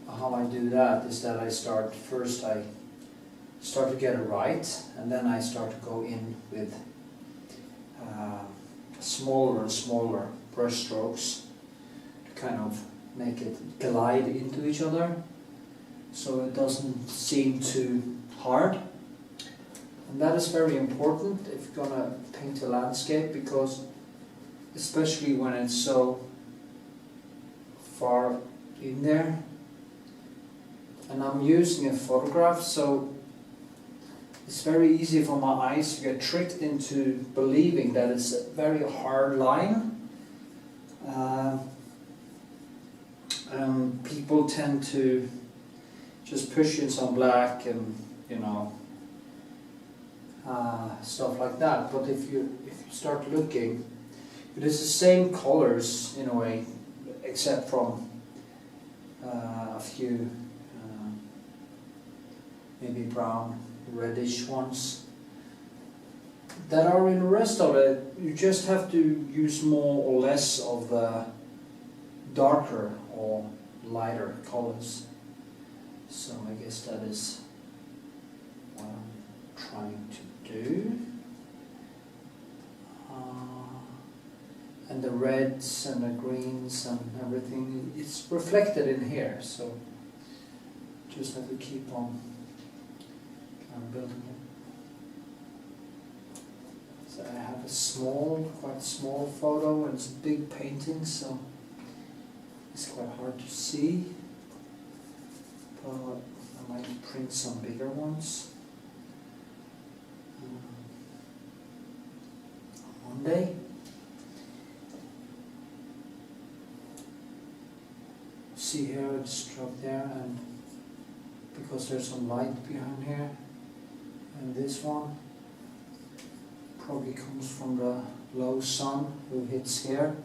How I do that is that I start to get it right, and then I start to go in with smaller and smaller brush strokes to kind of make it glide into each other, so it doesn't seem too hard. And that is very important if you're gonna paint a landscape, because especially when it's so far in there. And I'm using a photograph, so it's very easy for my eyes to get tricked into believing that it's a very hard line. People tend to just push in some black and, you know, stuff like that. But if you start looking, it is the same colors in a way, except from a few maybe brown, reddish ones that are in the rest of it. You just have to use more or less of the darker or lighter colors. So I guess that is what I'm trying to do. And the reds and the greens and everything, it's reflected in here, so just have to keep on building it. So I have a small, quite small photo, and it's a big painting, so it's quite hard to see. But I might print some bigger ones one day. See here, it's dropped there, and because there's some light behind here. And this one probably comes from the low sun who hits here.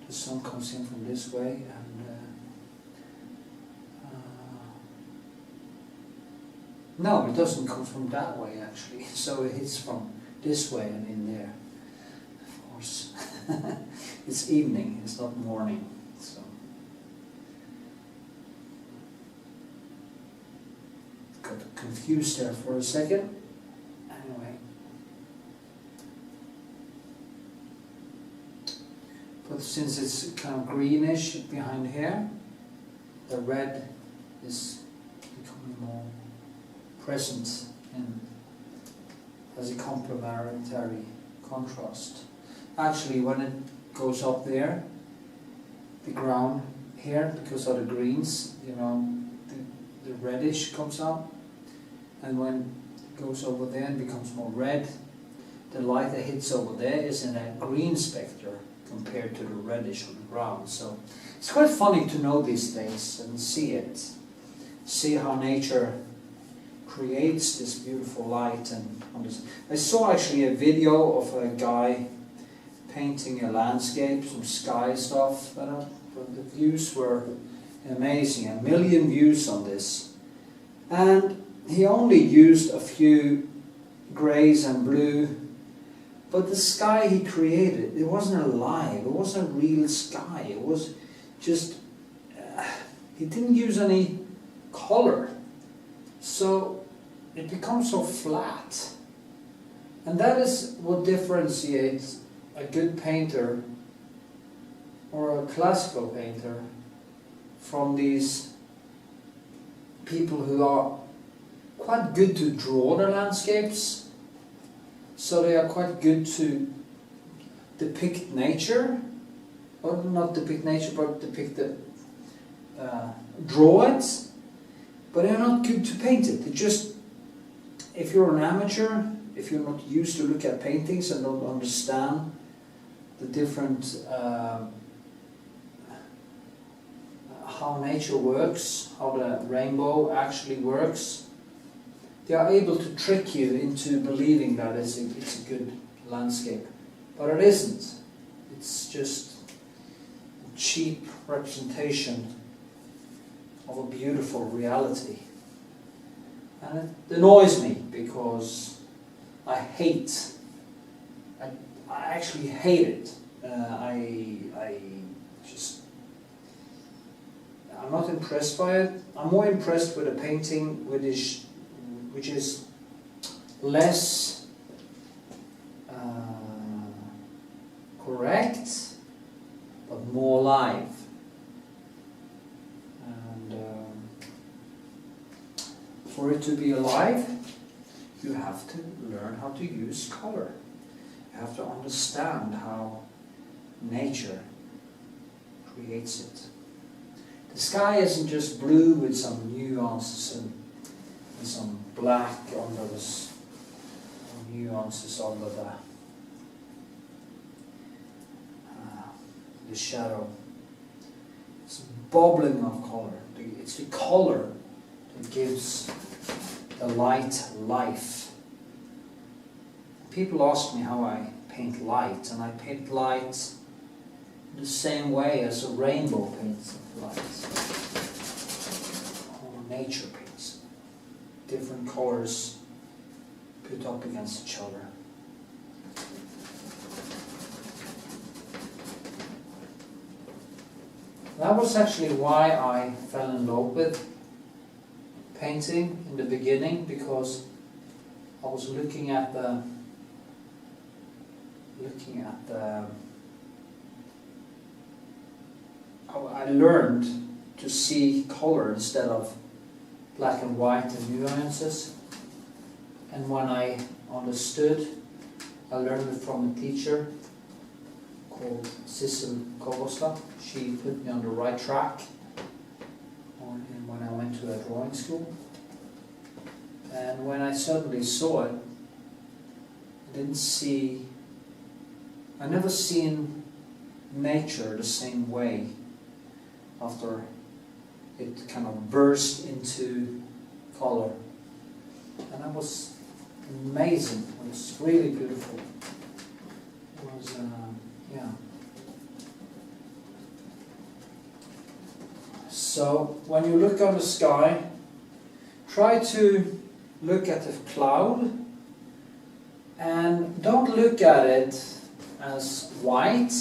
The sun comes in from this way, and no, it doesn't come from that way actually. So it hits from this way and in there. Of course, it's evening, it's not morning. So got confused there for a second. Anyway, but since it's kind of greenish behind here, the red is becoming more present in, as a complementary contrast. Actually, when it goes up there, the ground here, because of the greens, you know, the reddish comes out. And when it goes over there and becomes more red, the light that hits over there is in a green spectre compared to the reddish on the ground. So it's quite funny to know these things and see it. See how nature creates this beautiful light. And I saw actually a video of a guy painting a landscape, some sky stuff, but the views were amazing. 1 million views on this. And he only used a few greys and blue, but the sky he created, it wasn't alive, it wasn't a real sky, it was just, he didn't use any color, so it becomes so flat. And that is what differentiates a good painter or a classical painter from these people who are quite good to draw the landscapes, so they are quite good to depict nature, or not depict nature, but depict the draw it, but they're not good to paint it. They just, if you're an amateur, if you're not used to look at paintings and don't understand the different how nature works, how the rainbow actually works, they are able to trick you into believing that it's a good landscape. But it isn't. It's just a cheap representation of a beautiful reality. And it annoys me because I actually hate it. I'm not impressed by it. I'm more impressed with a painting which is more alive. And for it to be alive, you have to learn how to use color. You have to understand how nature creates it. The sky isn't just blue with some nuances and some black under this, nuances under the shadow. It's bubbling of color. It's the color that gives the light life. People ask me how I paint light, and I paint light the same way as a rainbow paints light, or nature paints. Different colors put up against each other. That was actually why I fell in love with painting in the beginning, because I was looking at the I learned to see color instead of black and white and nuances. And when I understood, I learned it from a teacher called Seascape. She put me on the right track when I went to a drawing school. And when I suddenly saw it, I never seen nature the same way after it kind of burst into color. And that was amazing. It was really beautiful. It was, yeah. So when you look on the sky, try to look at the cloud and don't look at it as white,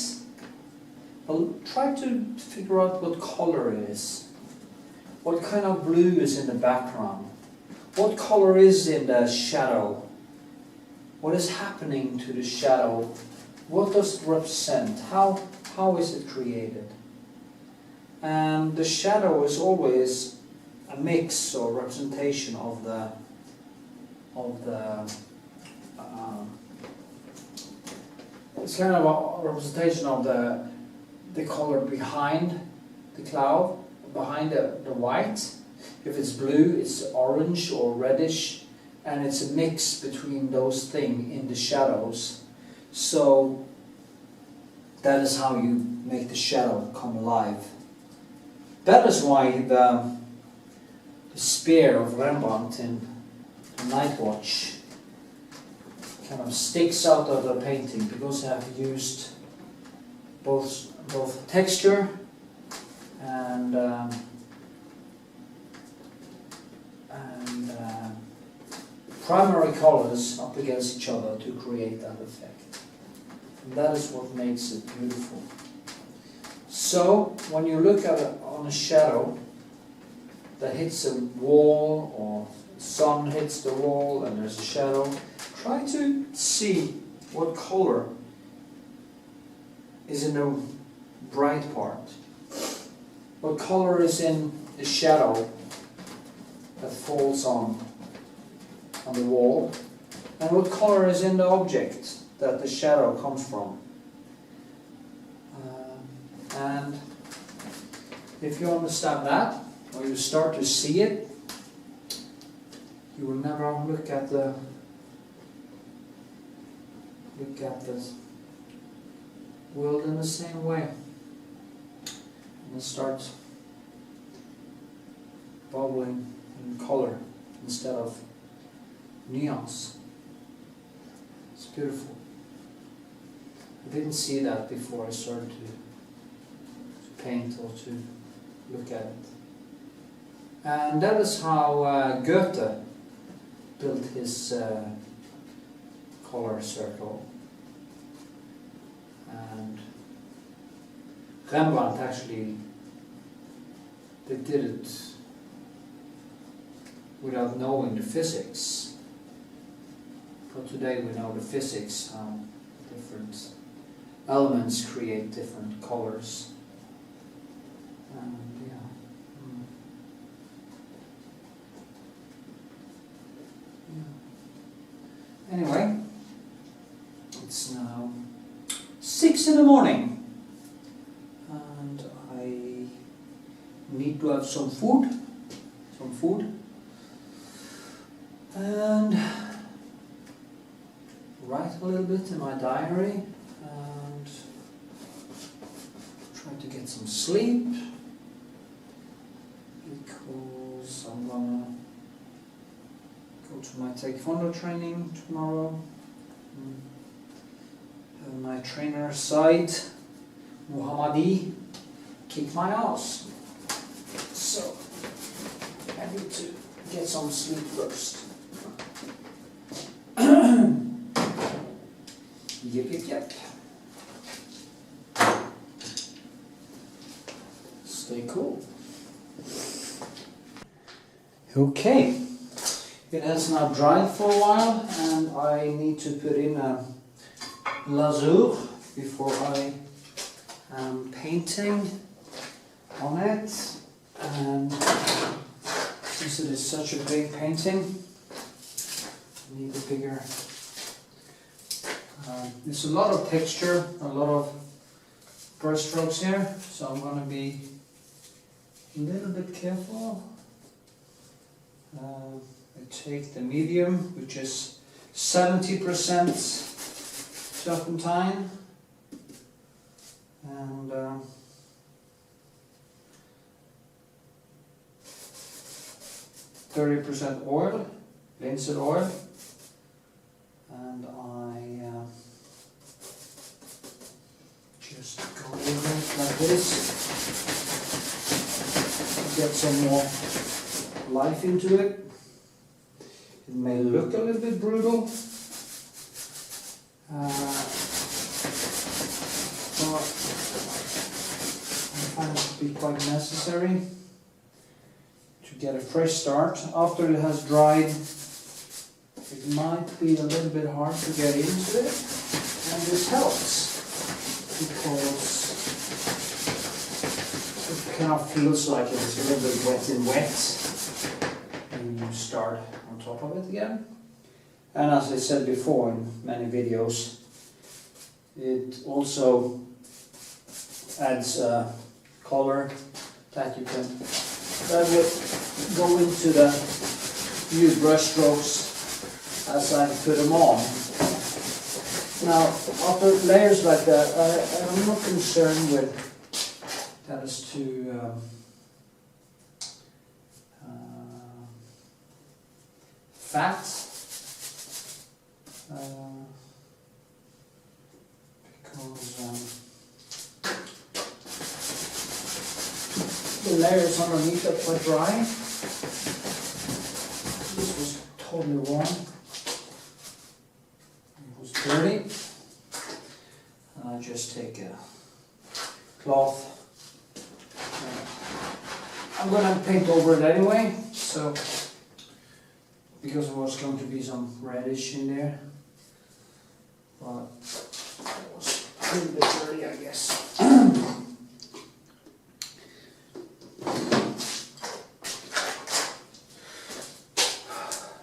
but try to figure out what color it is. What kind of blue is in the background? What color is in the shadow? What is happening to the shadow? What does it represent? How is it created? And the shadow is always a mix or representation of the it's kind of a representation of the color behind the cloud, behind the white. If it's blue, it's orange or reddish, and it's a mix between those things in the shadows. So that is how you make the shadow come alive. That is why the spear of Rembrandt in the Night Watch kind of sticks out of the painting, because I have used both texture and primary colors up against each other to create that effect. And that is what makes it beautiful. So when you look at it on a shadow that hits a wall, or the sun hits the wall and there's a shadow, try to see what color is in the bright part. What color is in the shadow that falls on the wall, and what color is in the object that the shadow comes from. And if you understand that, or you start to see it, you will never look at the world in the same way. And it starts bubbling in color instead of nuance. It's beautiful. I didn't see that before I started to paint or to look at it. And that is how Goethe built his color circle. And Rembrandt actually, they did it without knowing the physics. But today we know the physics, how different elements create different colors. Yeah. Anyway, it's now 6 in the morning and I need to have some food and write a little bit in my diary and try to get some sleep because I'm gonna go to my taekwondo training tomorrow. And my trainer side, Muhammadi, kicked my ass. So I need to get some sleep first. Yep. Stay cool. Okay. It has now dried for a while and I need to put in a lasur before I am painting on it. And since it is such a big painting, I need a bigger... there's a lot of texture, a lot of brush strokes here, so I'm going to be a little bit careful. I take the medium, which is 70% turpentine, and 30% oil, linseed oil, and I just go over it like this to get some more life into it. It may look a little bit brutal, but I find it to be quite necessary to get a fresh start. After it has dried, it might be a little bit hard to get into it, and this helps because it kind of feels like it's a little bit wet in wet when you start on top of it again. And as I said before in many videos, it also adds a color that will go into the new brush strokes as I put them on. Now, after layers like that, I'm not concerned with that is too fat, because the layers underneath are quite dry. This was totally wrong. It was dirty. And I just take a cloth. I'm going to paint over it anyway, so because there was going to be some reddish in there, but it was a little bit dirty, I guess.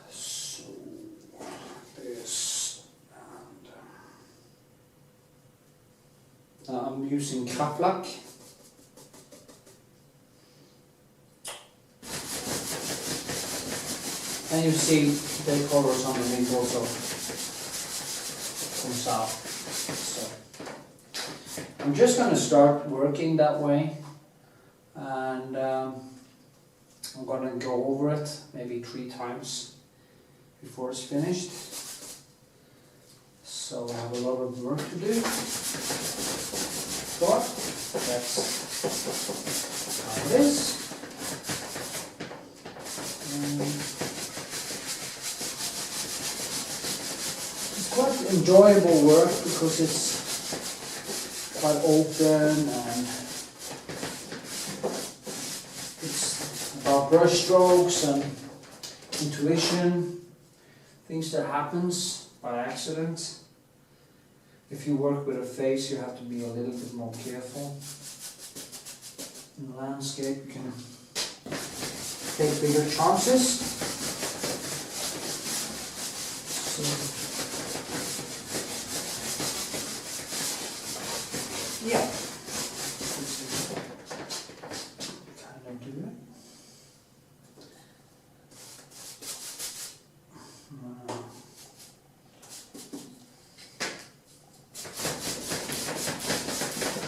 So this, and I'm using Kraftlack. And you see the colors underneath also comes out. So I'm just going to start working that way, and I'm going to go over it maybe 3 times before it's finished. So I have a lot of work to do, but that's how it is. Quite enjoyable work because it's quite open and it's about brush strokes and intuition, things that happens by accident. If you work with a face, you have to be a little bit more careful. In landscape, you can take bigger chances. So, yeah, this is kind of do it.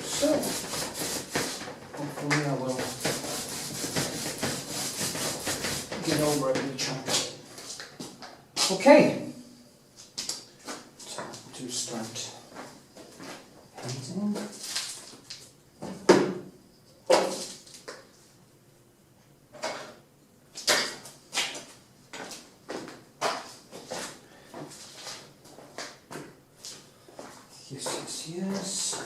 So, hopefully I will get over every chunk. Okay, time to start painting. Yes.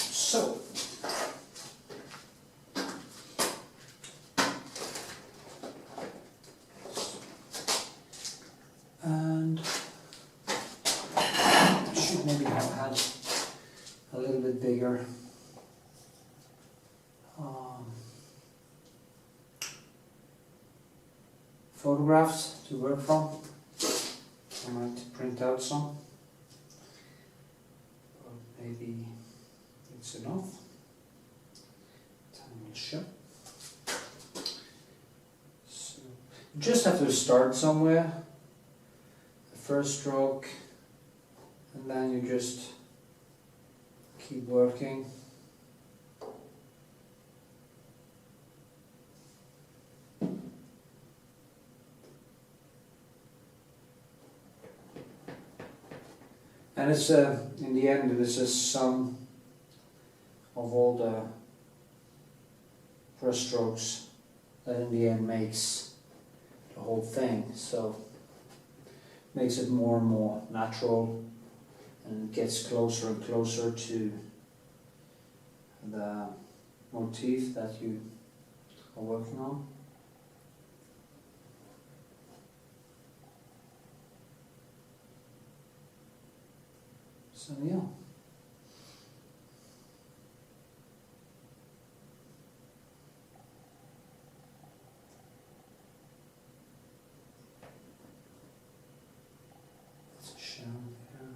So, and should maybe have had a little bit bigger photographs to work from. I might print out some, but maybe it's enough. Time will show. So you just have to start somewhere, the first stroke, and then you just keep working. And it's in the end it is a sum of all the brush strokes that in the end makes the whole thing. So makes it more and more natural and gets closer and closer to the motif that you are working on. So yeah. That's a shadow there.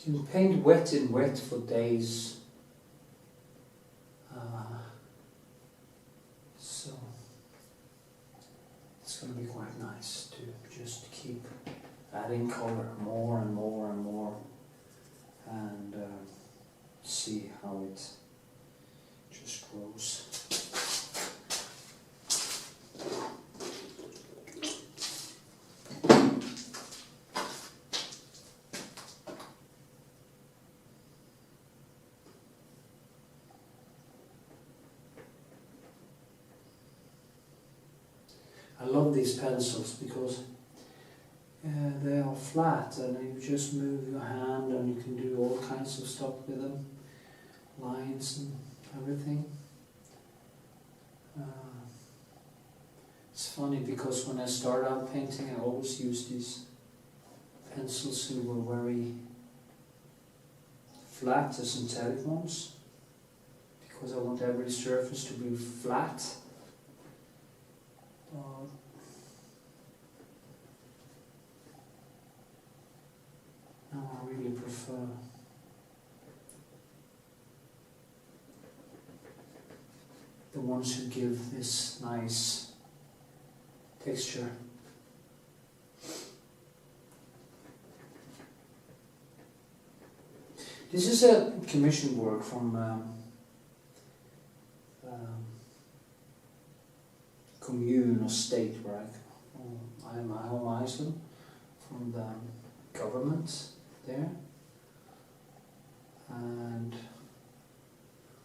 You can paint wet in wet for days. So it's going to be quite nice to just keep adding color more and more and more, and see how it just grows. I love these pencils because they are flat and you just move your hand and you can do all kinds of stuff with them, lines and everything. It's funny because when I started out painting I always used these pencils who were very flat, the synthetic ones, because I want every surface to be flat. Now I really prefer the ones who give this nice texture. This is a commission work from commune or state where I am my home Iceland, from the government there, and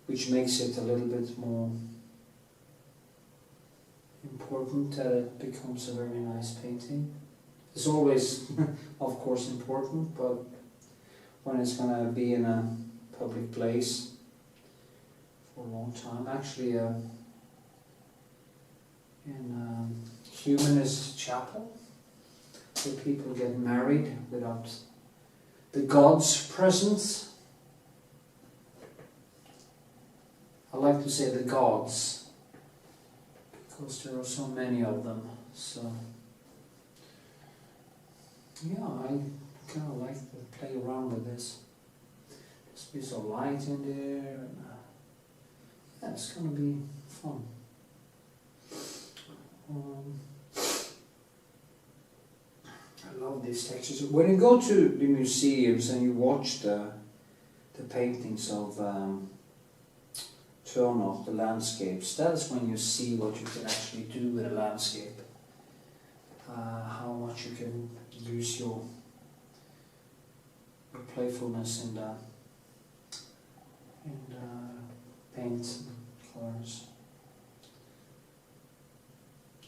which makes it a little bit more important that it becomes a very nice painting. It's always, of course, important, but when it's going to be in a public place for a long time, actually in a humanist chapel, where people get married without the God's presence. I like to say the gods, because there are so many of them. So yeah, I kind of like to play around with this. Just be some light in there, and yeah, it's gonna be fun. I love these textures. When you go to the museums and you watch the paintings of Turnhoff, the landscapes, that is when you see what you can actually do with a landscape. How much you can use your playfulness in the paint and colors.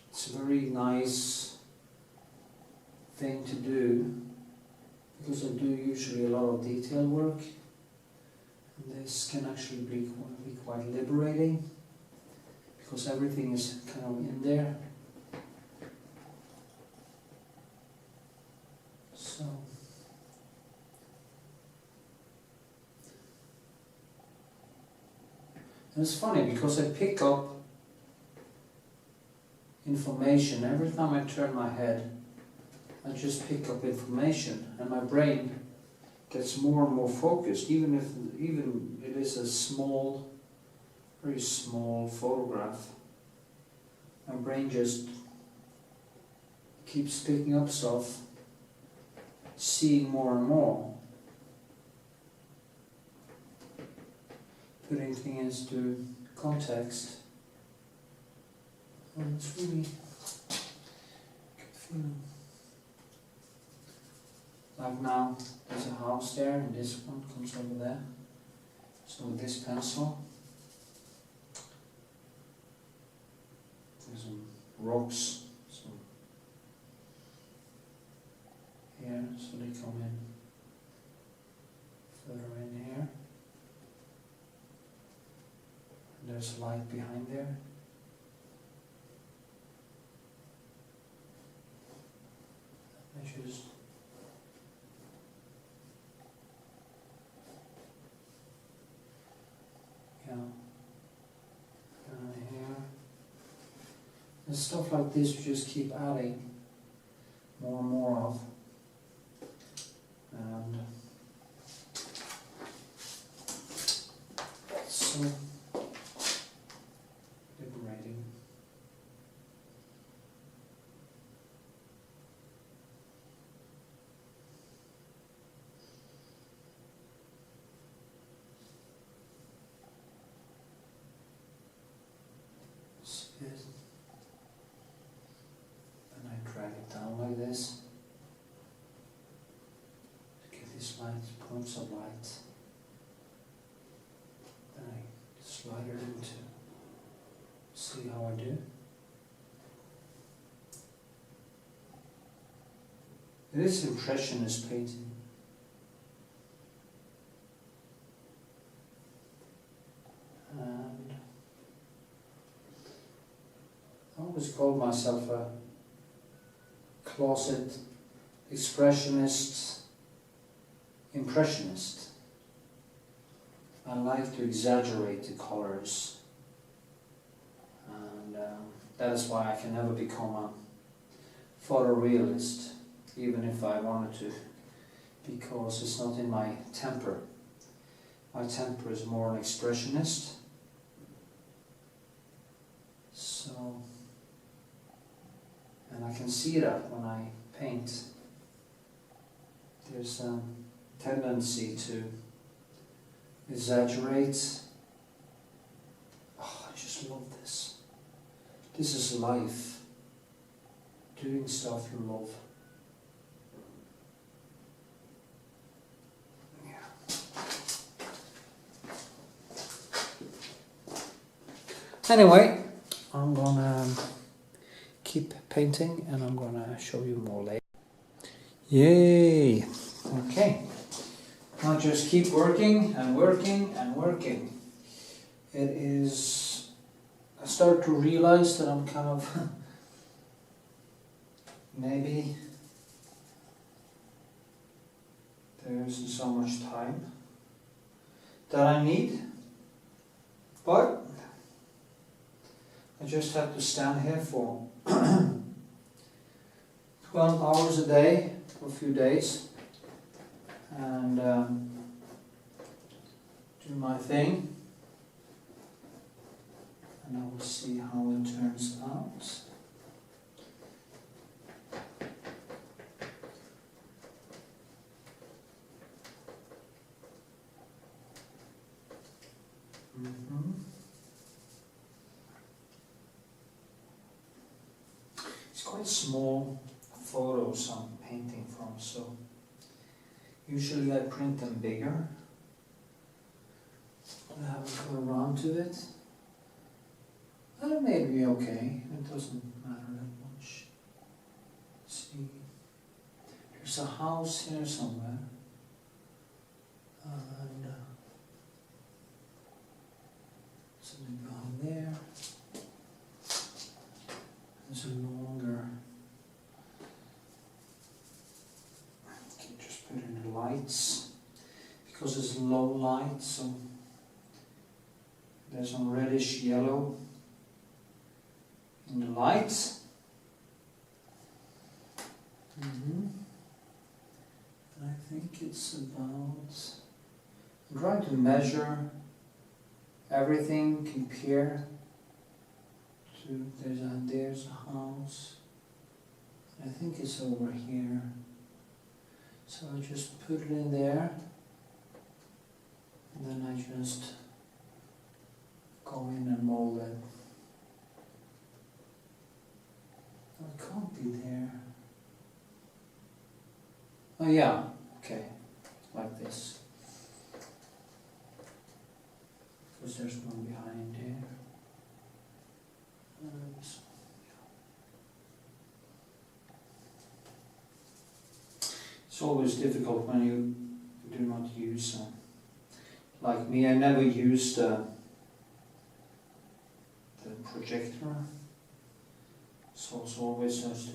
It's a very nice thing to do, because I do usually a lot of detail work, and this can actually be quite liberating, because everything is kind of in there. So and it's funny, because I pick up information every time I turn my head. I just pick up information, and my brain gets more and more focused, even if it is a small, very small photograph. My brain just keeps picking up stuff, seeing more and more, putting things into context. And it's really good feeling. Like now, there's a house there, and this one comes over there. So with this pencil, there's some rocks, so here, so they come in further in here. And there's light behind there. I just here. And stuff like this we just keep adding more and more of. And it's so liberating. And I drag it down like this to get these light points of light. Then I slide it into, see how I do. It is impressionist painting. And I always called myself a closet expressionist, impressionist. I like to exaggerate the colors, and that is why I can never become a photorealist, even if I wanted to, because it's not in my temper. My temper is more an expressionist. So I can see that when I paint. There's a tendency to exaggerate. Oh, I just love this. This is life. Doing stuff you love. Anyway, I'm gonna keep painting and I'm gonna show you more later. Yay! Okay, now just keep working and working and working. It is, I start to realize that I'm kind of maybe there isn't so much time that I need, but I just have to stand here for 12 hours a day for a few days and do my thing, and I will see how it turns out. It's quite small photos I'm painting from, so usually I print them bigger. I haven't got around to it. That may be okay, it doesn't matter that much. Let's see, there's a house here somewhere, and something behind there. There's a longer, I can just put in the lights, because it's low light, so there's some reddish yellow in the light. And I think it's about, I'm trying to measure everything, compare to, there's a house. I think it's over here. So I just put it in there, and then I just go in and mold it. It can't be there. Oh yeah, okay, like this. Because there's one behind there. It's always difficult when you do not use, like me, I never used the projector, so it's always has to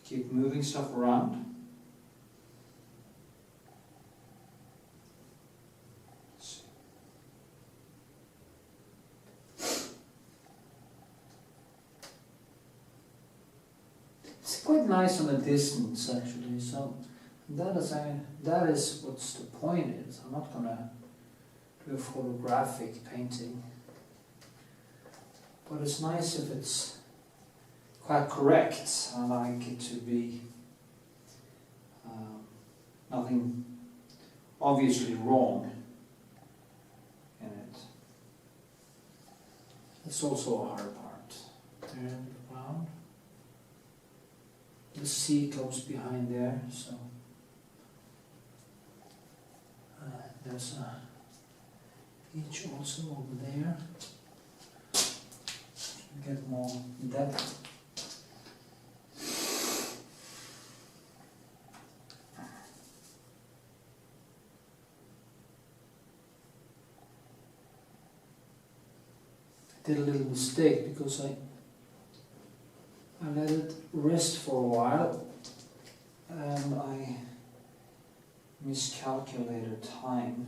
keep moving stuff around. It's quite nice on a distance actually, so that is what's the point is. I'm not gonna do a photographic painting, but it's nice if it's quite correct. I like it to be nothing obviously wrong in it. It's also a hard part. There in the ground. The sea comes behind there, so there's a beach also over there. Get more depth. Did a little mistake because I let it rest for a while and I miscalculated time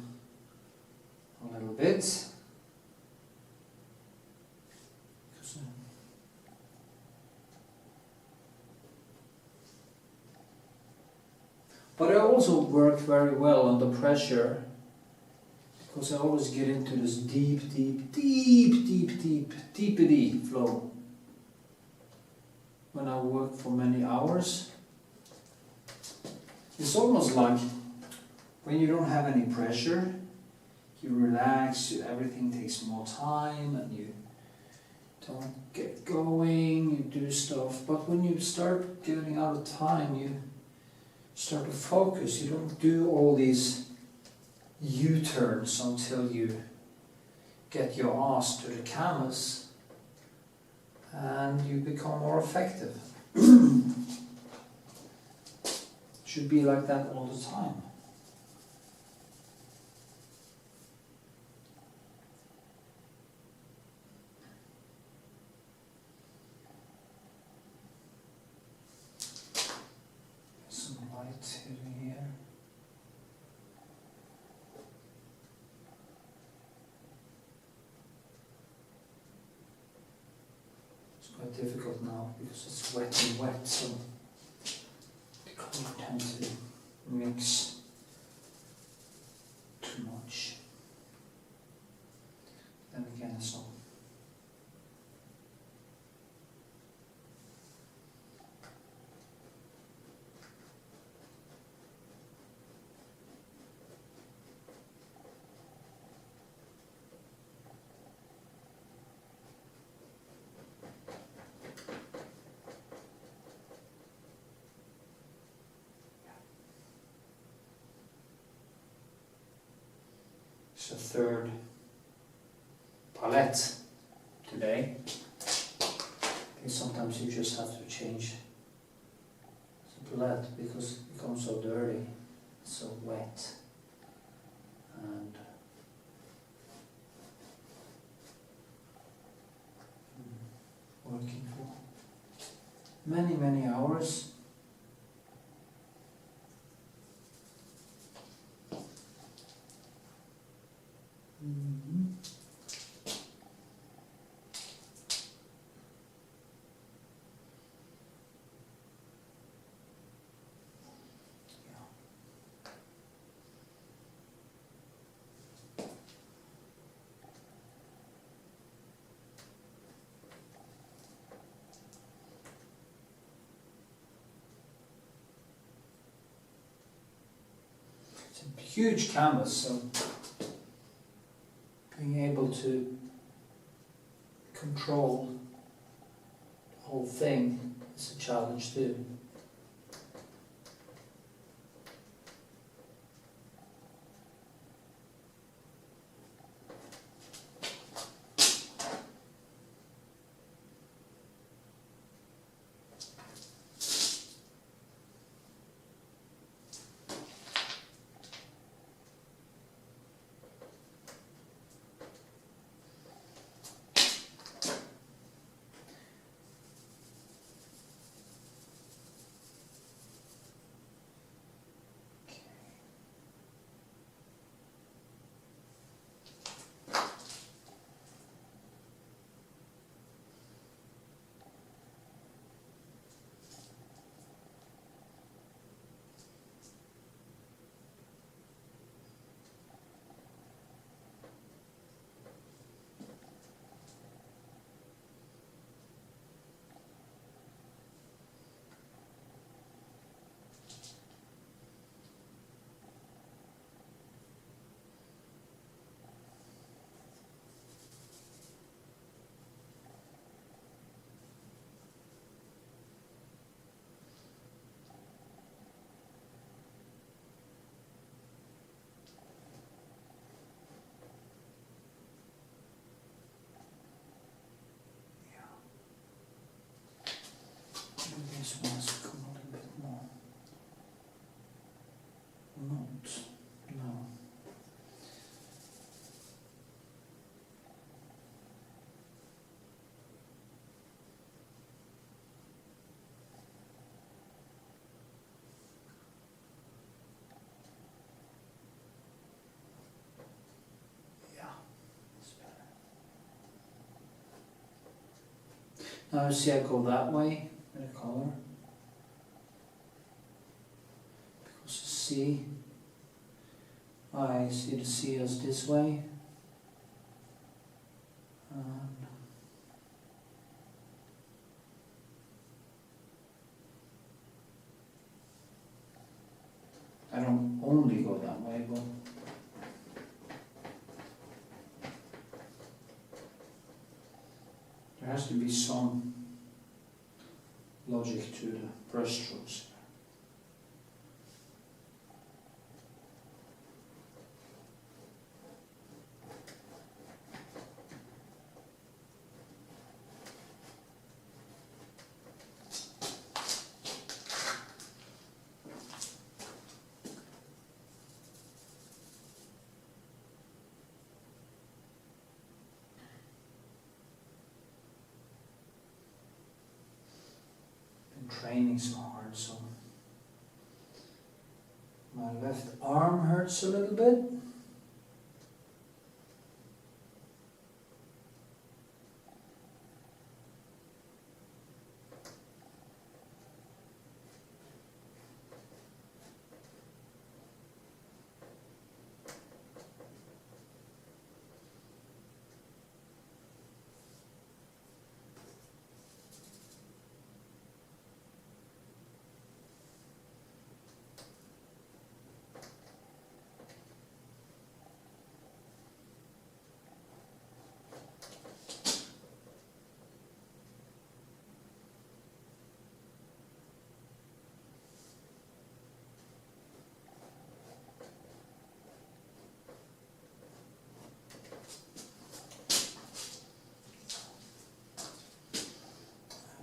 a little bit. But I also work very well under pressure, because I always get into this deepity flow when I work for many hours. It's almost like when you don't have any pressure, you relax, everything takes more time and you don't get going, you do stuff. But when you start getting out of time, you start to focus. You don't do all these U-turns until you get your ass to the canvas, and you become more effective. Should be like that all the time. Some light hitting here. It's quite difficult now because it's wet and wet, so the color tends to mix too much. Then again, it's not. It's the third palette today. And sometimes you just have to change the palette because it becomes so dirty, so wet, and working for many hours. It's a huge canvas, so being able to control the whole thing is a challenge too. This one has come a little bit more. Not. No. Yeah, it's better. Now see, I go that way. The color, because sea. I see the sea as this way. And I don't only go that way, but there has to be some logic to the brush strokes. Training so hard, so my left arm hurts a little bit.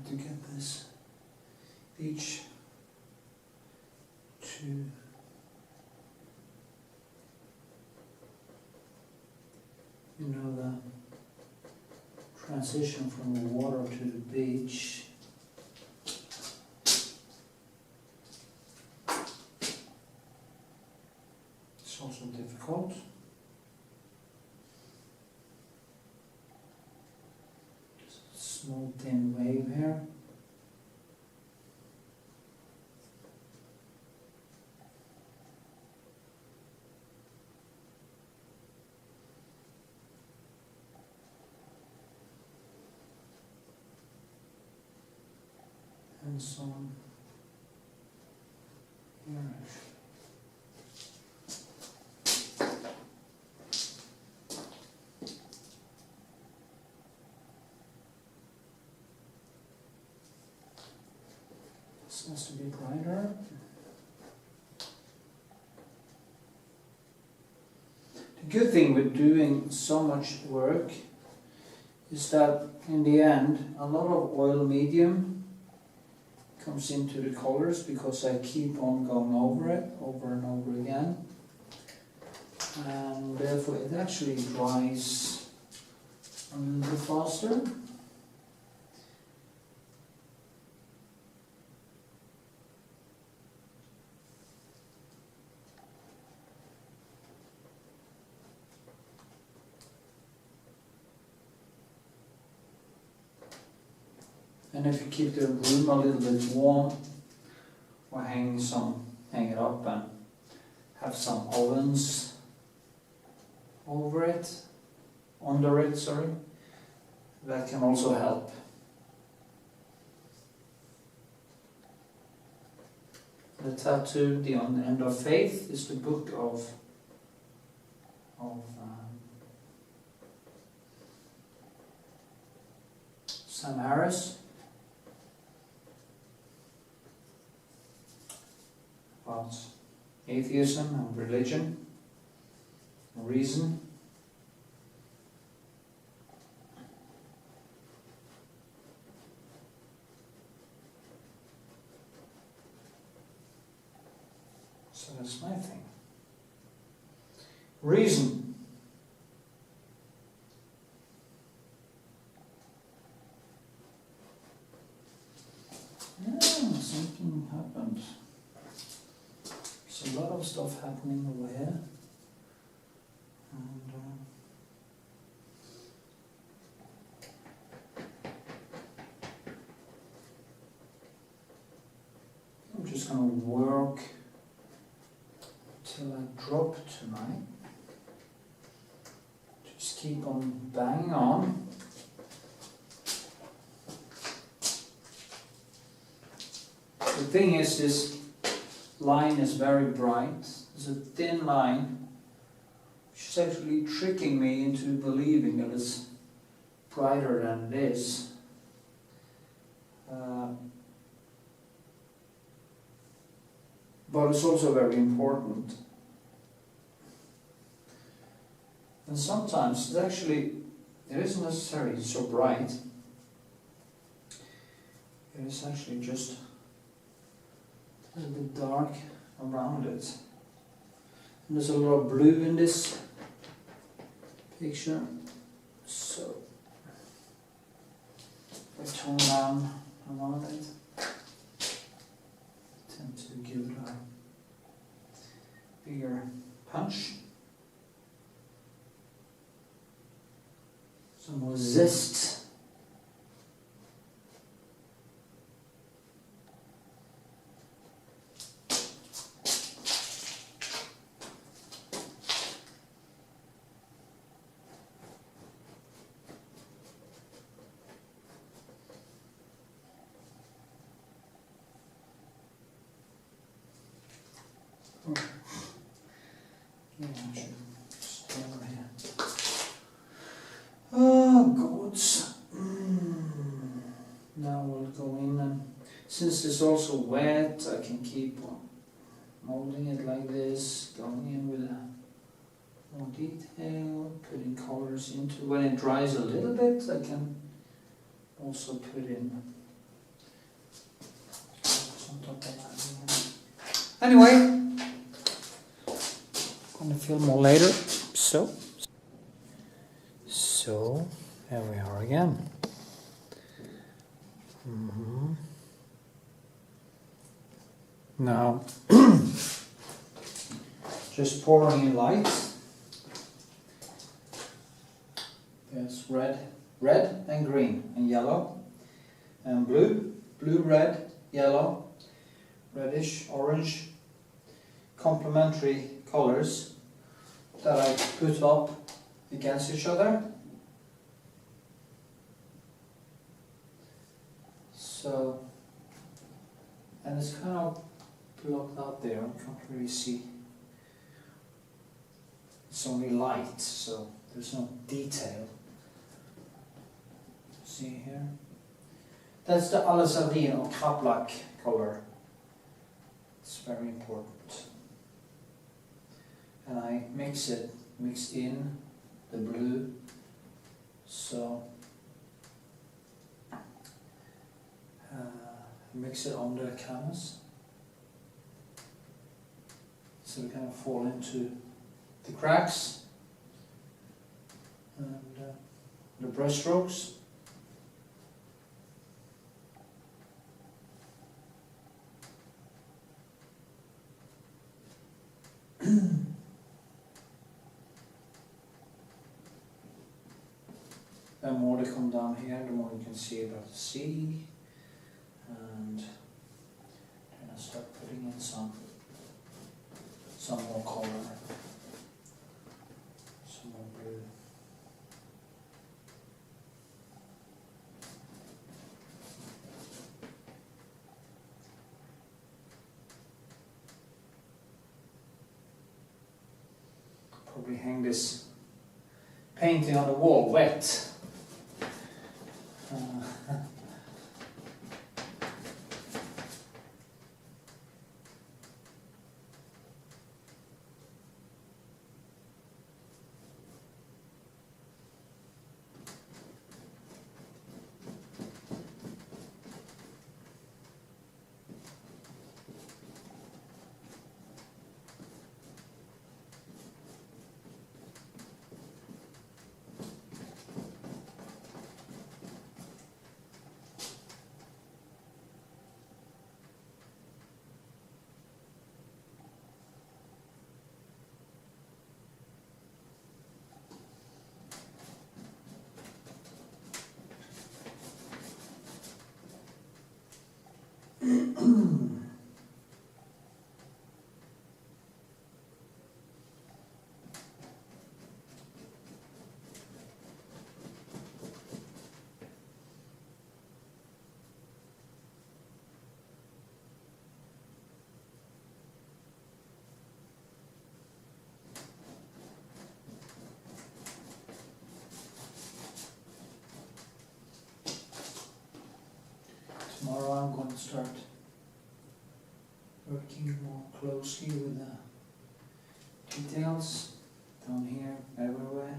To get this each to the transition from the water to the beach. It's also difficult. Small thin wave here. And some here actually. This has to be brighter. The good thing with doing so much work is that in the end a lot of oil medium comes into the colors because I keep on going over it over and over again, and therefore it actually dries a little bit faster. And if you keep the room a little bit warm, or hang it up and have some ovens over it, under it, sorry, that can also help. The tattoo, The End of Faith, is the book of Sam Harris. About atheism and religion, and reason. So that's my thing. Reason. Yeah, something happened. A lot of stuff happening over here, and I'm just going to work till I drop tonight. Just keep on banging on. The thing is, this line is very bright. It's a thin line, which is actually tricking me into believing that it's brighter than it is. But it's also very important. And sometimes it isn't necessarily so bright. It is actually just a little bit dark around it. And there's a lot of blue in this picture. So if I tone down around it, tend to give it a bigger punch. Some more zest. Oh. Yeah, I should stay over here. Oh, gods. Now we'll go in, and since it's also wet, I can keep molding it like this, going in with more detail, putting colors into. When it dries a little bit, I can also put in some top of that. Anyway, gonna film more later. So there we are again. Now, just pouring in light. There's red and green and yellow and blue, red, yellow, reddish, orange, complementary colors that I put up against each other. So, and it's kind of blocked out there, I can't really see. It's only light, so there's no detail. See here? That's the alizarin or kaplak color. It's very important. And I mix in the blue, so mix it on the canvas, so we kind of fall into the cracks and the brush strokes. The more they come down here, the more you can see about the sea. And then I start putting in some more color, some more blue. Probably hang this painting on the wall wet. now I'm going to start working more closely with the details down here, everywhere.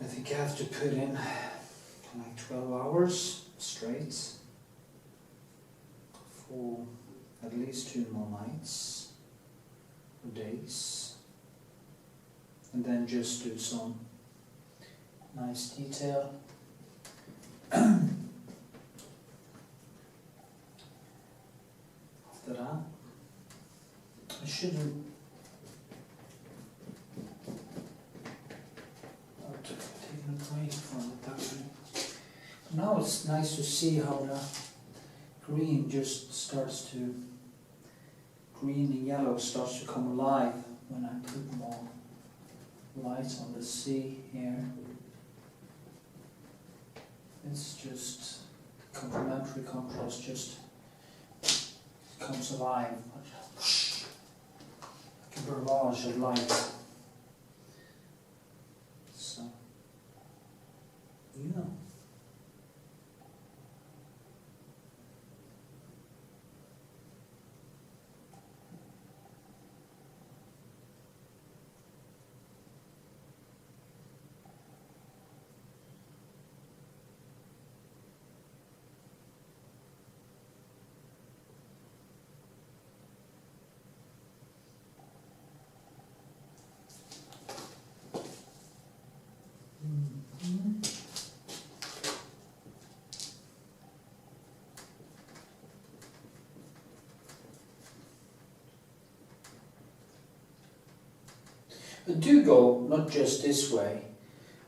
I think I have to put in like 12 hours straight for at least 2 more nights or days, and then just do some nice detail. After that, I shouldn't have taken a break from it that way. Now it's nice to see how the green just starts to, green and yellow starts to come alive when I put more light on the sea here. It's just, the complementary contrast just comes alive, like a barrage of light. So, yeah. I do go not just this way,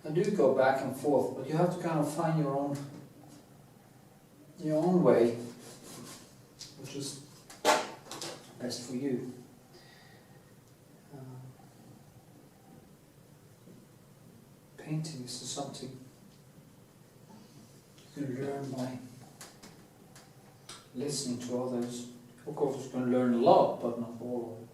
I do go back and forth, but you have to kind of find your own way, which is best for you. Painting is something you can learn by listening to others. Of course, you can learn a lot, but not all of it.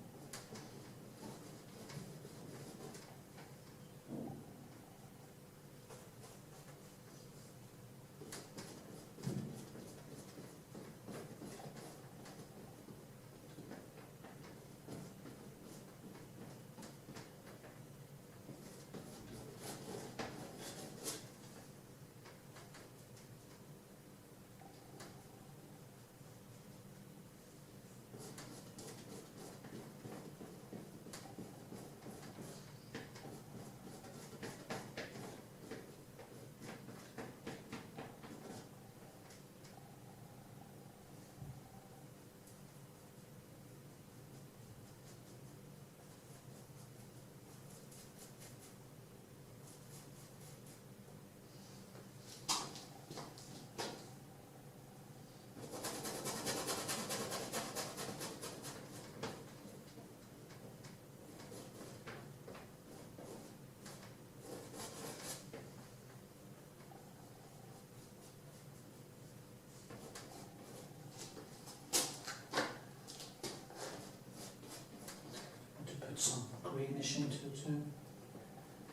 Some greenish into it too,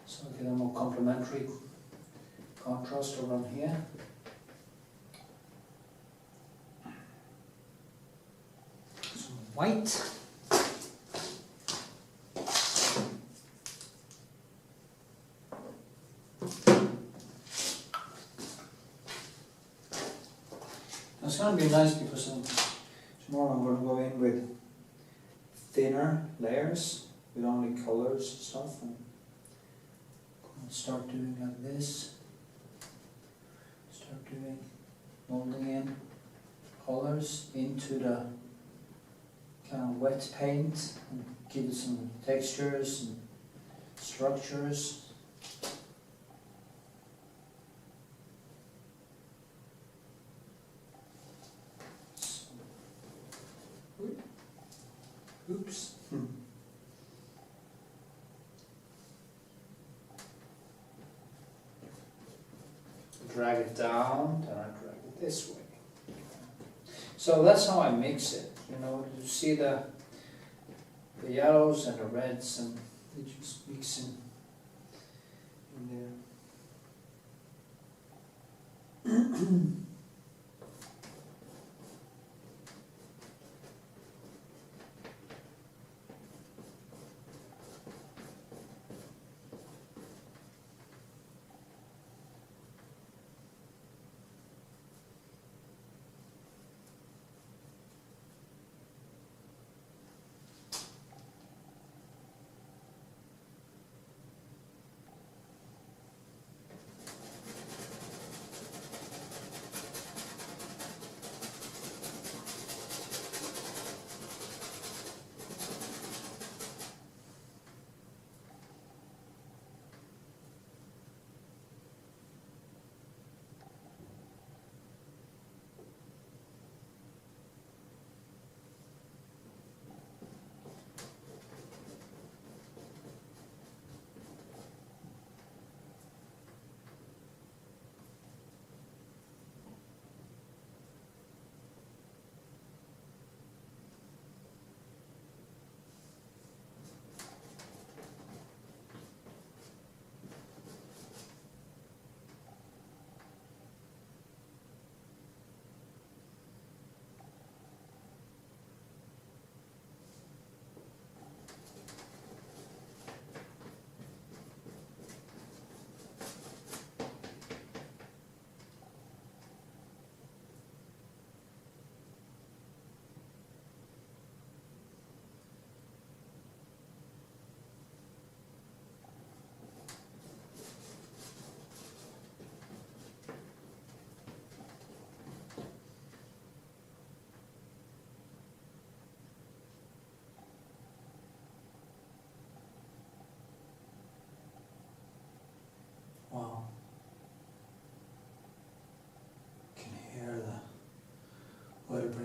so I get a more complementary contrast around here. Some white. It's going to be nice because tomorrow I'm going to go in with thinner layers with only colors and stuff, and I'll start doing like this. Start doing molding in colors into the kind of wet paint and give it some textures and structures. Oops. Drag it down, then I drag it this way. So that's how I mix it. You know, you see the yellows and the reds, and they just mix in there.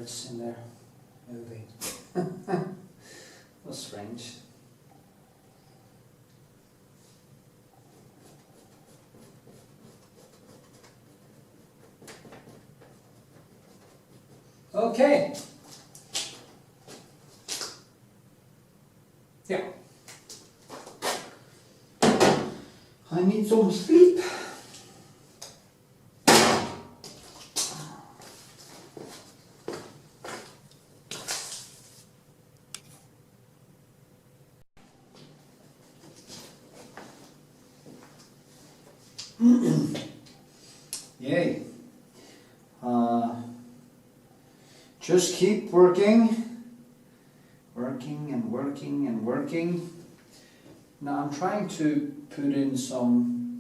birds in their movie. Was strange. Okay. Yeah. I need some sleep. Yay. Just keep working and working and working. Now I'm trying to put in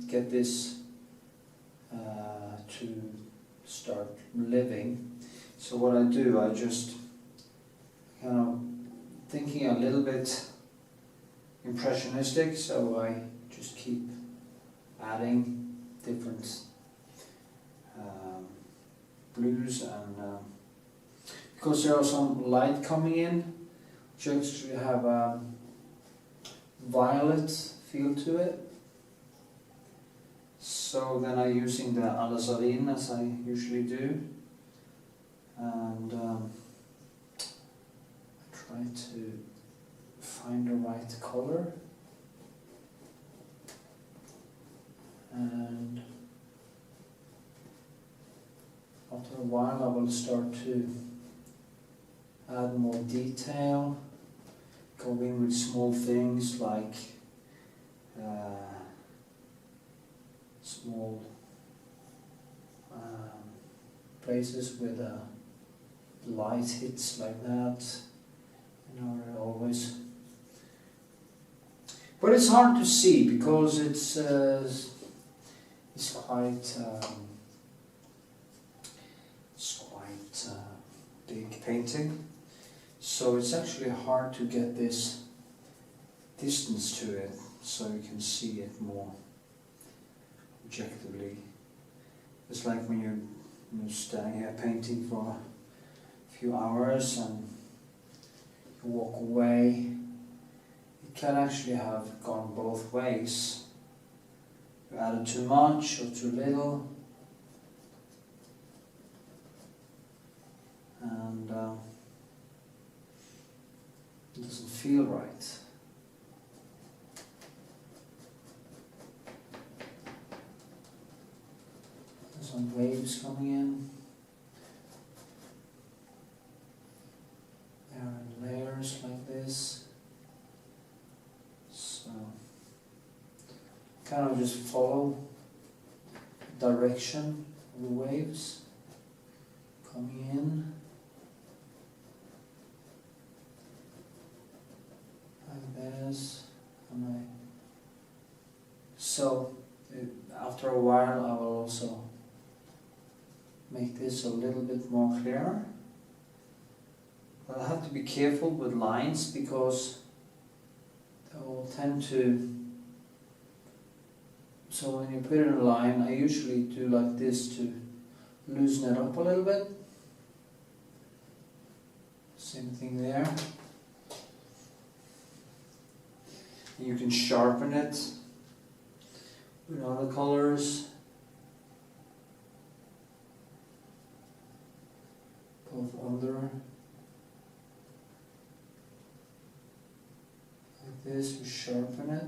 get this to start living. So what I do, I just kind of thinking a little bit impressionistic, so I just keep adding different blues and because there are some light coming in, just to have a violet feel to it. So then I'm using the alizarin as I usually do, and I try to find the right color, and after a while I will start to add more detail, go in with small things like small places with light hits like that, you know, always. But it's hard to see because it's quite big painting, so it's actually hard to get this distance to it so you can see it more objectively. It's like when you're standing here painting for a few hours and you walk away, it can actually have gone both ways. You added too much or too little, and it doesn't feel right. There's some waves coming in. They are in layers like this. So kind of just follow the direction of the waves coming in. Like this, and so after a while I will also make this a little bit more clear. But I have to be careful with lines because they will tend to, so when you put in a line, I usually do like this to loosen it up a little bit. Same thing there. You can sharpen it with other colors. Both under. Like this, we sharpen it.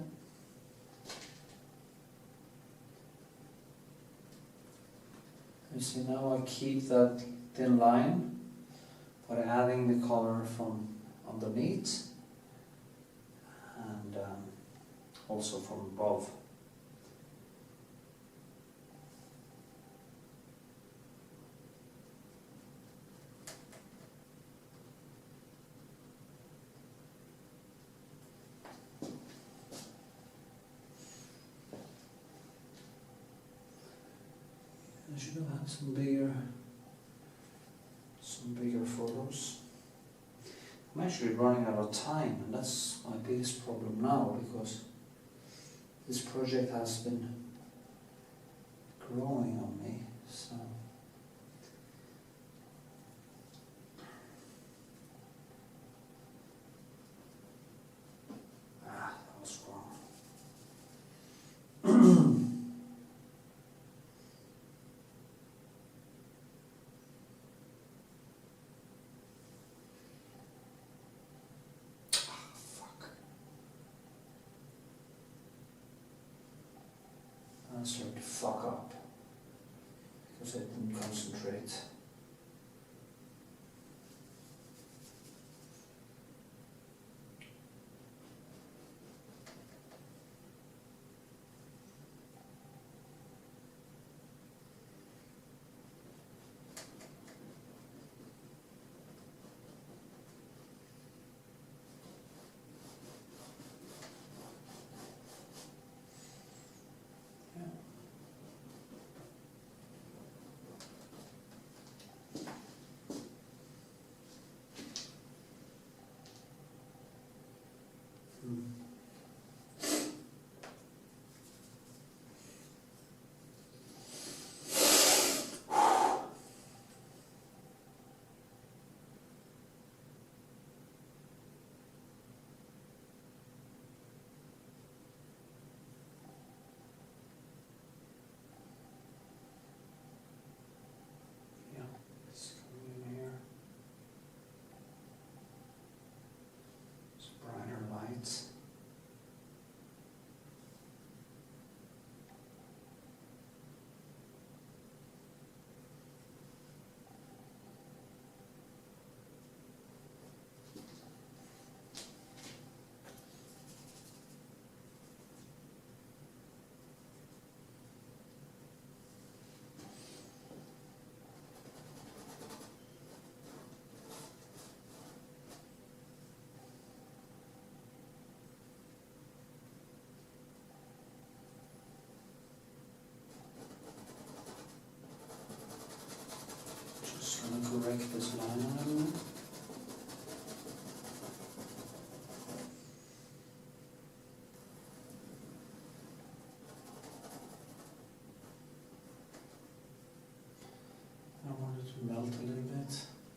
You see, now I keep that thin line by adding the color from underneath and also from above. I should have had some bigger photos. I'm actually running out of time, and that's my biggest problem now because this project has been growing on me. So I started to fuck up because I didn't concentrate. Correct this line a little bit. I want it to melt a little bit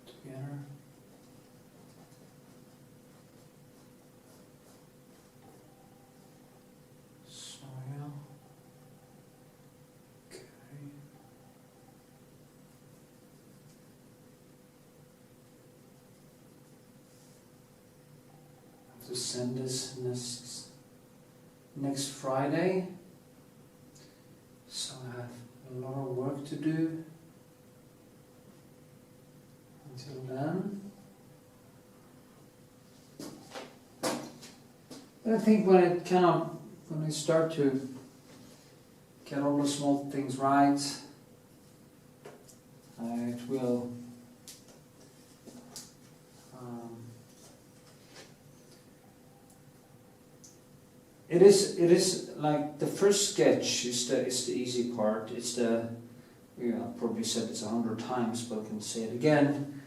together. So yeah. Okay. To send this next Friday, so I have a lot of work to do until then. But I think when I start to get all the small things right, it will It is like the first sketch is the easy part. It's the, I've probably said this 100 times, but I can say it again.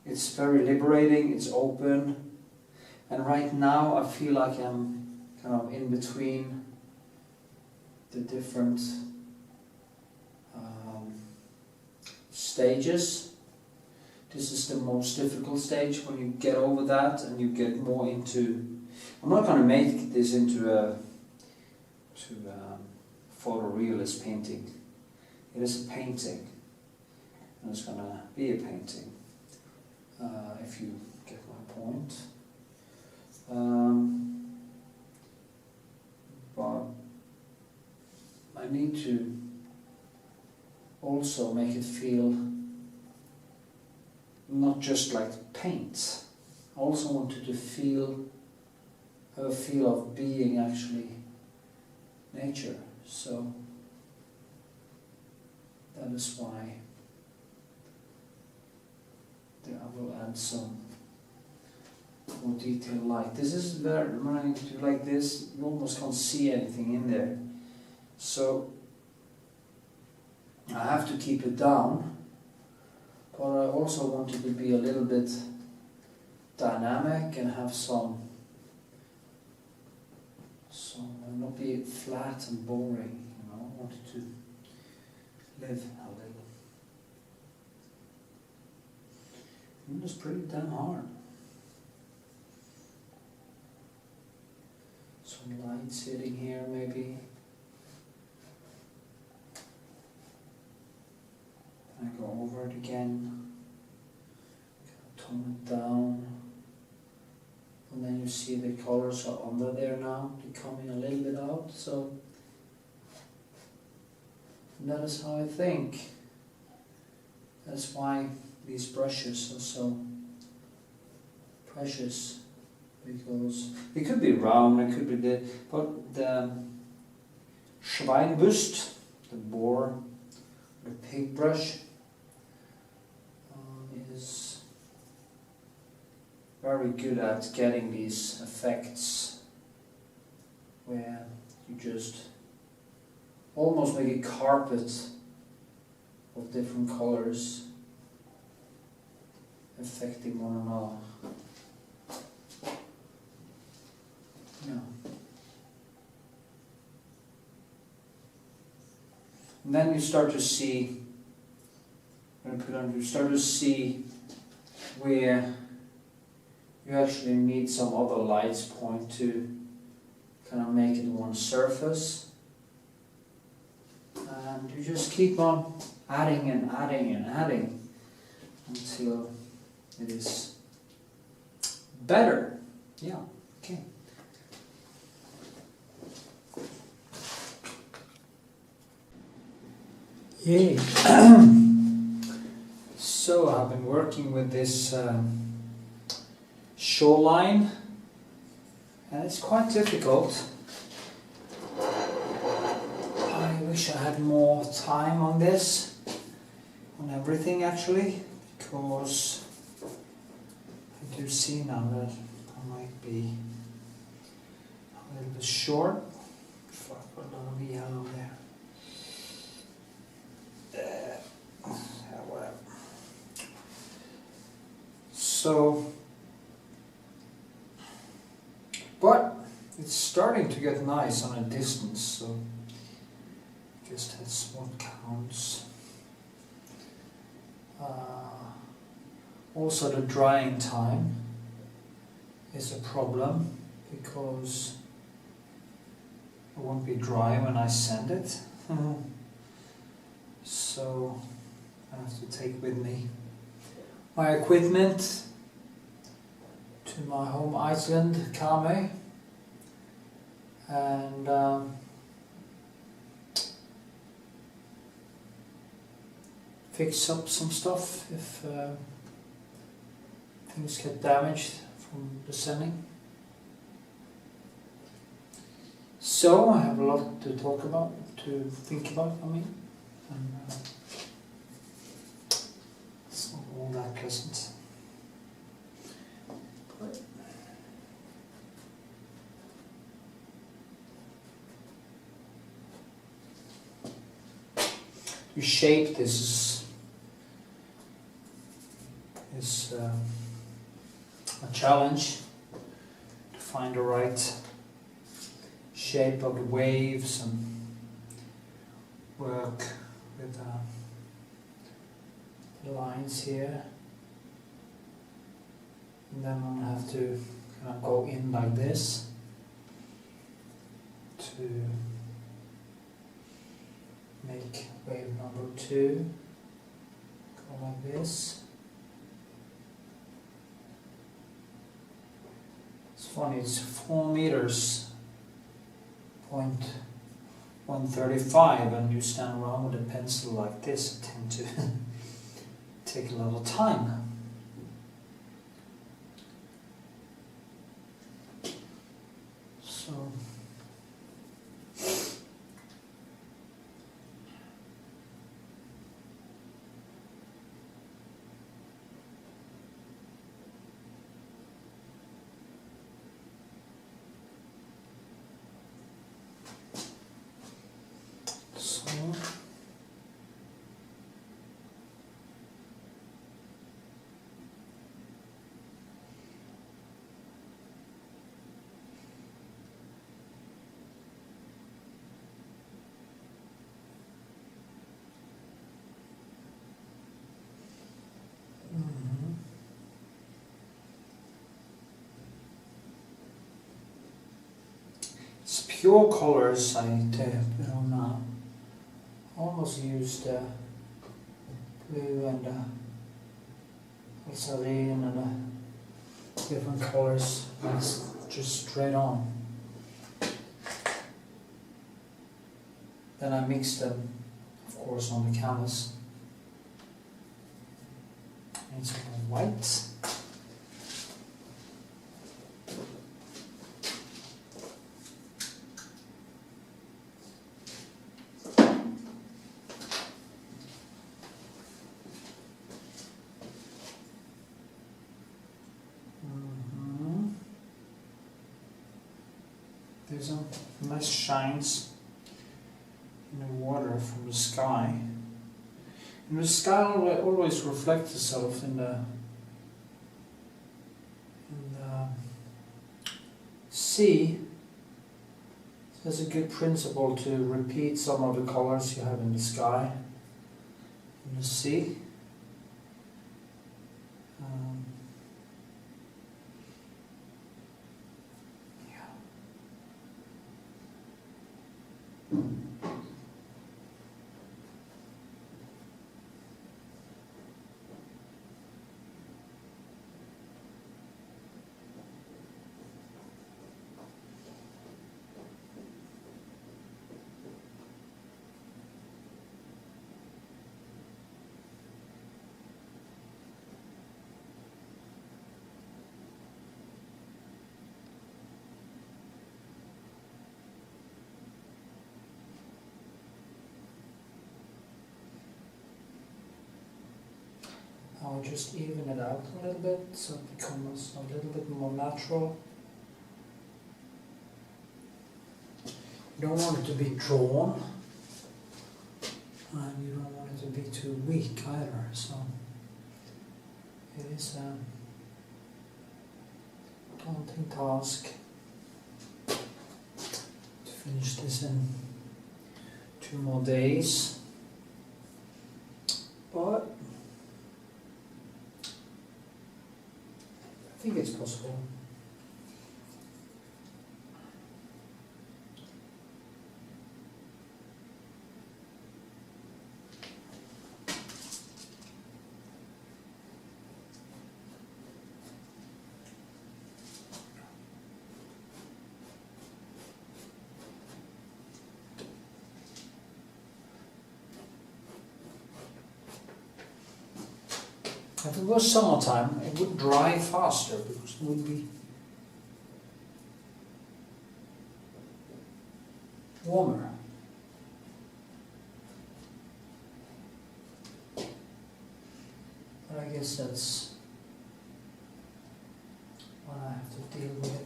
It's very liberating. It's open, and right now I feel like I'm kind of in between the different stages. This is the most difficult stage. When you get over that and you get more into, I'm not going to make this into a photorealist painting. It is a painting, and it's going to be a painting, if you get my point. But I need to also make it feel not just like paint. I also wanted to have a feel of being actually nature. So that is why I will add some more detailed light. This is very, when I do like this, you almost can't see anything in there. So I have to keep it down, but I also want it to be a little bit dynamic and have some not be flat and boring, I want it to live a little. And it's pretty damn hard. Some light sitting here maybe. I go over it again, tone it down, and then you see the colors are under there now, they're coming a little bit out, so And that is how I think. That's why these brushes are so precious, because it could be round, it could be but the Schweinbust, the boar, the pig brush, is very good at getting these effects where you just almost make a carpet of different colors affecting one another. Yeah. And then you start to see, you start to see where you actually need some other lights point to kind of make it one surface. And you just keep on adding and adding and adding until it is better. Yeah, okay. Yay. So I've been working with this shoreline, and it's quite difficult. I wish I had more time on this, on everything actually, because I do see now that I might be a little bit short. If I put a lot of yellow there. Whatever. So, but it's starting to get nice on a distance, so I guess that's what counts. Also, the drying time is a problem because it won't be dry when I send it. So I have to take with me my equipment to my home Iceland, Kame, and fix up some stuff if things get damaged from the sending. So I have a lot to talk about, to think about, I mean. And it's not all that pleasant. But to shape this is a challenge, to find the right shape of the waves and work with the lines here, and then I'm going to have to kind of go in like this to make wave number 2 go like this. It's funny, it's 4 meters, 135, and you stand around with a pencil like this, it tends to take a lot of time. So it's pure colors I put on now. Almost used blue and ultramarine and different colors. That's just straight on. Then I mix them, of course on the canvas. And some white. There's some nice shines in the water from the sky. And the sky always reflects itself in the sea. So it's a good principle to repeat some of the colors you have in the sky, in the sea. I'll just even it out a little bit so it becomes a little bit more natural. You don't want it to be drawn, and you don't want it to be too weak either, so it is a daunting task to finish this in 2 more days, but I think it's possible. If it was summertime, it would dry faster because it would be warmer. But I guess that's what I have to deal with.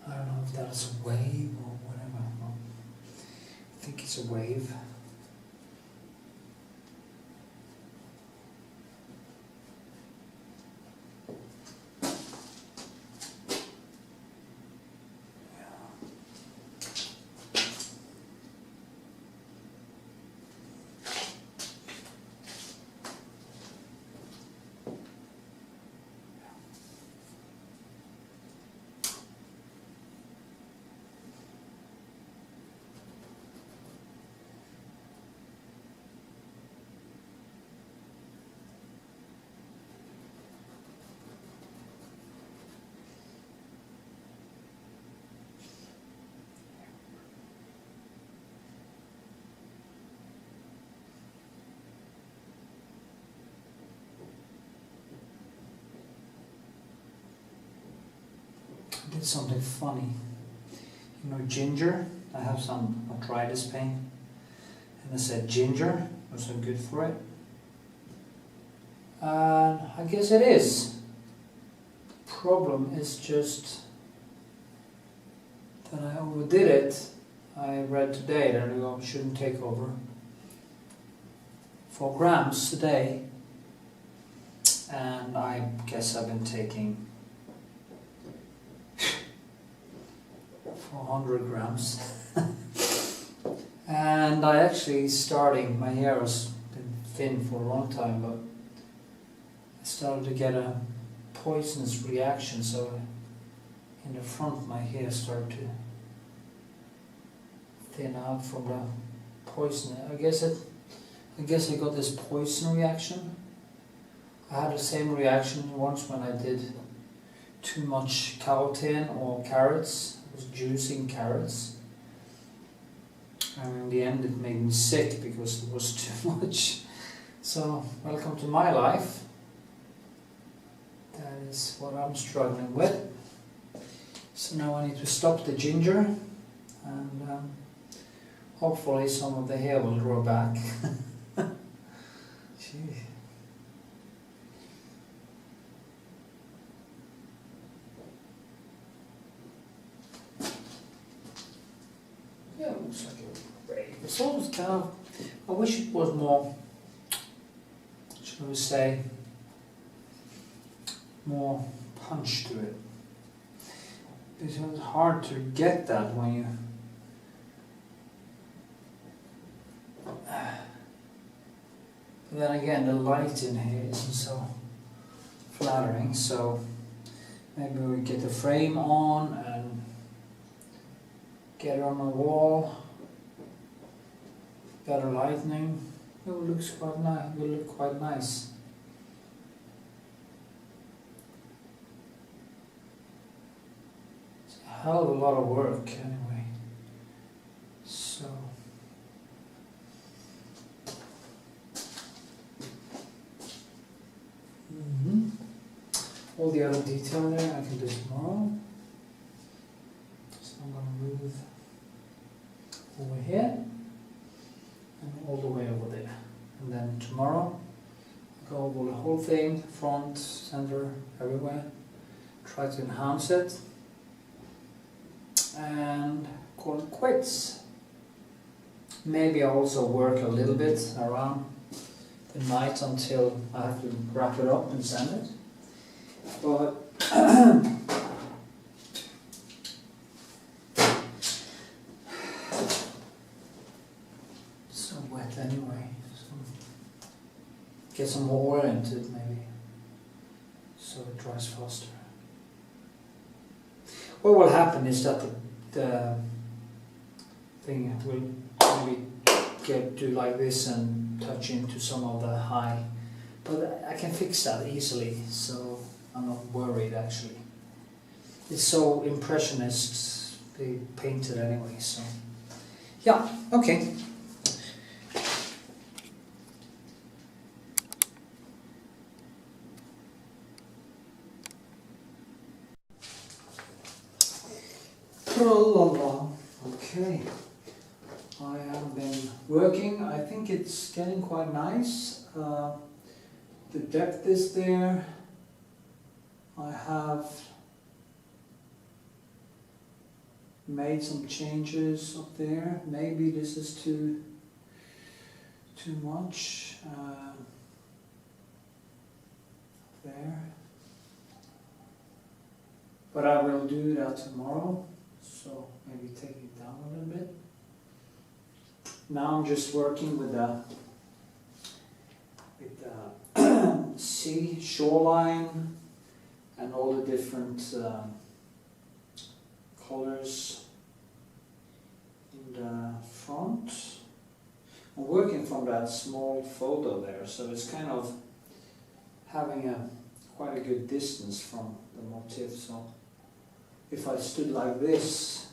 I don't know if that's a wave or whatever. Well, I think it's a wave. I did something funny. You know ginger? I have some arthritis pain. And I said ginger was so good for it. And I guess it is. The problem is just that I overdid it. I read today that I shouldn't take over 4 grams a day. And I guess I've been taking 400 grams. And I actually my hair has been thin for a long time, but I started to get a poisonous reaction, so in the front my hair started to thin out from the poison. I guess I guess I got this poison reaction. I had the same reaction once when I did too much carotene or carrots. I was juicing carrots. And in the end it made me sick because it was too much. So, welcome to my life. That is what I'm struggling with. So now I need to stop the ginger and hopefully some of the hair will grow back. Gee. Yeah, it looks like a braid. It's always kind of, I wish it was more, shall we say, more punch to it. It's hard to get that when you but then again the light in here isn't so flattering, so maybe we get the frame on and get it on the wall, better lighting. It looks quite nice. It will look quite nice. Hell of a lot of work anyway, so all the other detail there I can do tomorrow. So I'm going to move over here and all the way over there, and then tomorrow go over the whole thing, front, center, everywhere, try to enhance it and call it quits. Maybe I also work a little bit around the night until I have to wrap it up and send it. But it's so wet anyway. So get some more oil into it maybe, so it dries faster. What will happen is that the thing will maybe do like this and touch into some of the high, but I can fix that easily, so I'm not worried actually. It's so impressionist, they painted anyway, so yeah, okay. Okay, I have been working. I think it's getting quite nice. The depth is there. I have made some changes up there. Maybe this is too much. There. But I will do that tomorrow. So maybe take it down a little bit. Now I'm just working with the sea shoreline and all the different colors in the front. I'm working from that small photo there, so it's kind of having quite a good distance from the motif. So if I stood like this,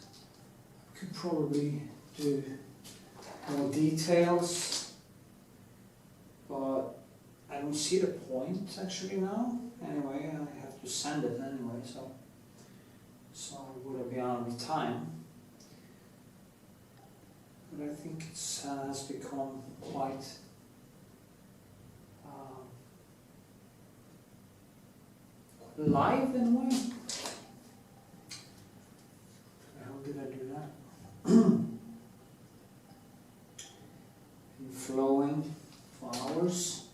I could probably do more details, but I don't see the point actually now. Anyway, I have to send it anyway, so it would have been out of time. But I think it has become quite live in a way. How did I do that? And flowing for hours.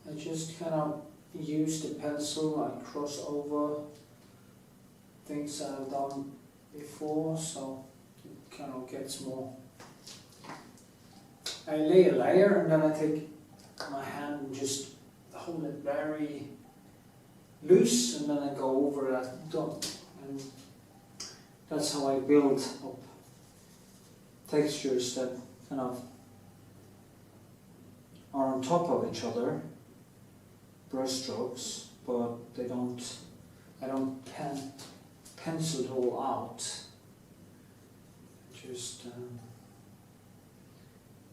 I just kind of use the pencil, I cross over things that I've done before, so it kind of gets more. I lay a layer and then I take my hand and just hold it very loose, and then I go over that dot, and that's how I build up textures that kind of are on top of each other, brush strokes, but they don't, I don't pencil it all out. Just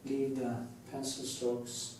leave the pencil strokes.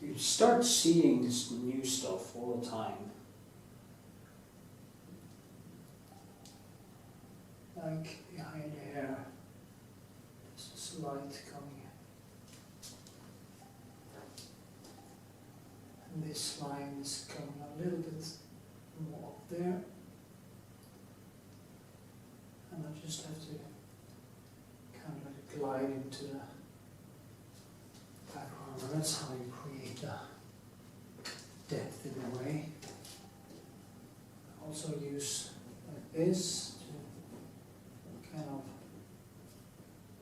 You start seeing this new stuff all the time. Like behind here, there's this light coming in. And this line is coming a little bit more up there. And I just have to kind of like glide into the background. And that's how you create the depth in a way. I also use like this to kind of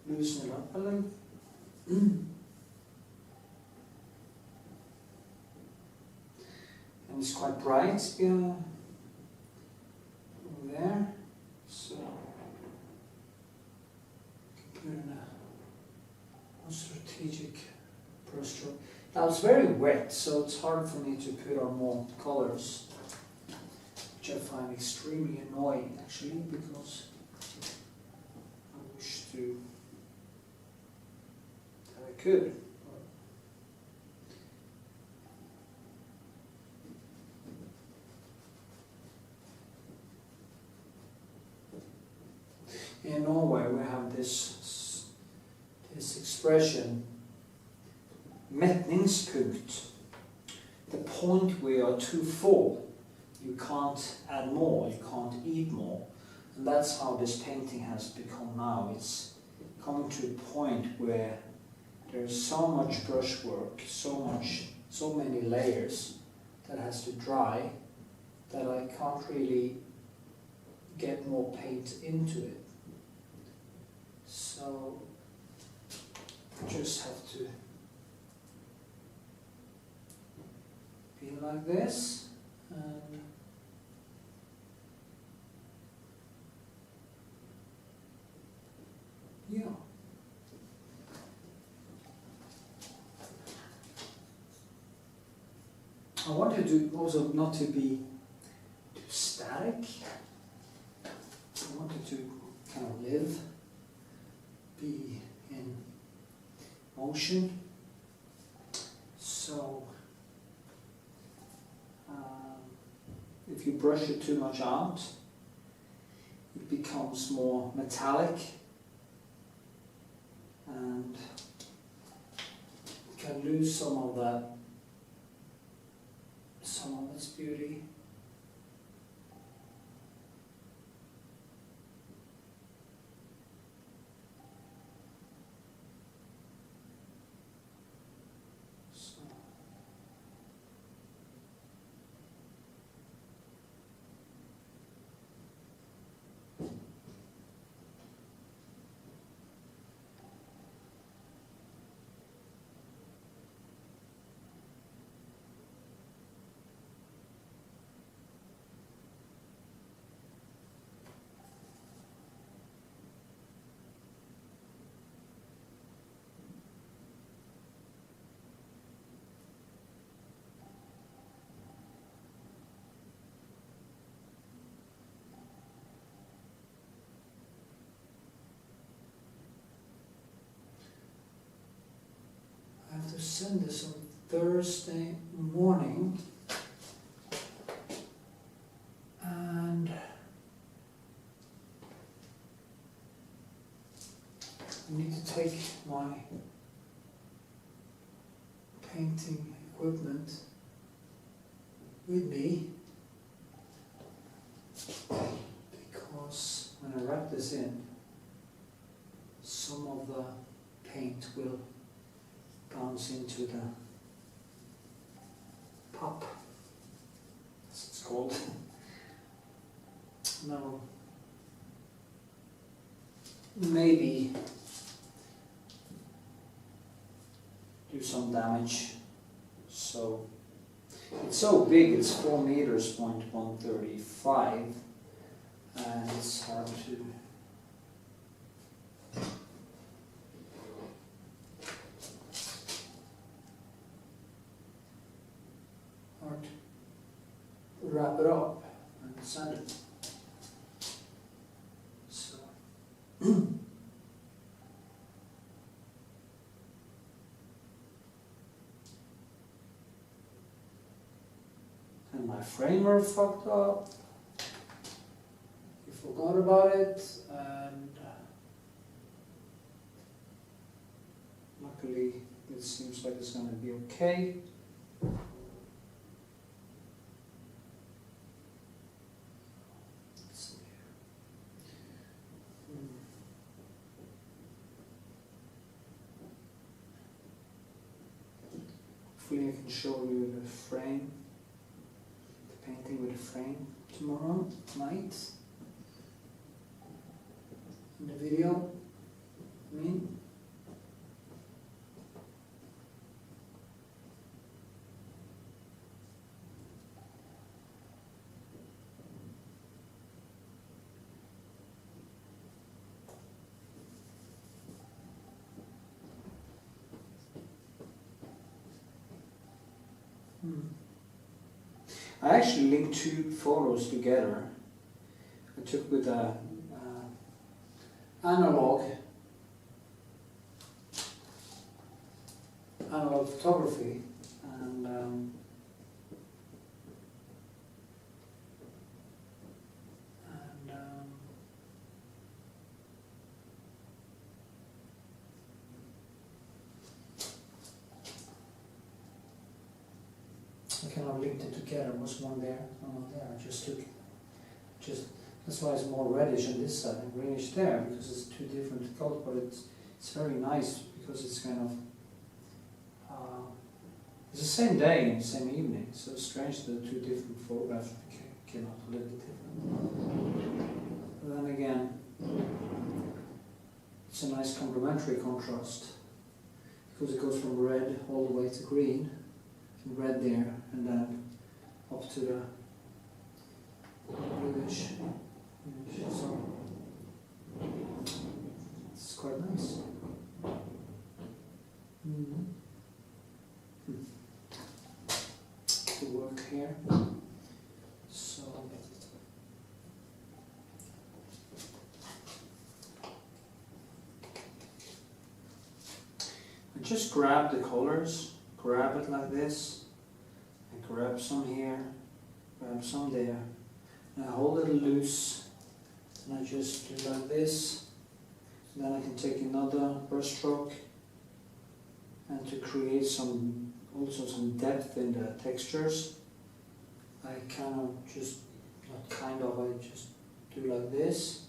loosen it up a little. And it's quite bright over there, so I can put in a more strategic brush stroke. Now it's very wet, so it's hard for me to put on more colors, which I find extremely annoying actually, because I wish to that I could. In Norway we have this expression, metningspunkt, the point where you're too full, you can't add more, you can't eat more. And that's how this painting has become now. It's coming to a point where there's so much brushwork, so many layers that has to dry, that I can't really get more paint into it. So I just have to be like this, and yeah. I wanted to also not to be too static. I wanted to kind of live, be in motion. So if you brush it too much out, it becomes more metallic and you can lose some of its beauty. I have to send this on Thursday morning, and I need to take my painting equipment with me, because when I wrap this in, some of the paint will bounce into the up, as it's called. Now, maybe do some damage. So it's so big, it's 4 meters, 135, and it's hard to wrap it up and sand it. So and my framer fucked up. You forgot about it, and luckily it seems like it's going to be okay. Hopefully I can show you the frame, the painting with the frame tomorrow night in the video. I mean, I actually linked 2 photos together. I took with a analog photography, and I kind of linked it together. Was one there? One there. I just took, that's why it's more reddish on this side and greenish there, because it's 2 different colors. But it's very nice because it's kind of it's the same day and the same evening. So it's strange that 2 different photographs came out a little bit different. But then again, it's a nice complementary contrast because it goes from red all the way to green. Red there, and then up to the bluish. So it's quite nice. The work here. So I just grab the colors. Grab it like this, and grab some here, grab some there, and I hold it loose, and I just do like this. And then I can take another brush stroke, and to create some depth in the textures, I kind of just, I just do like this,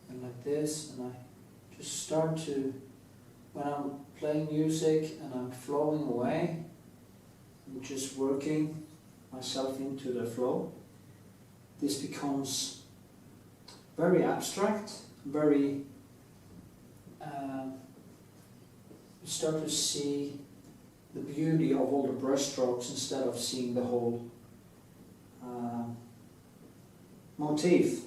and like this, and I just start to, when I'm playing music and I'm flowing away, I'm just working myself into the flow. This becomes very abstract, very, you start to see the beauty of all the brush strokes instead of seeing the whole motif.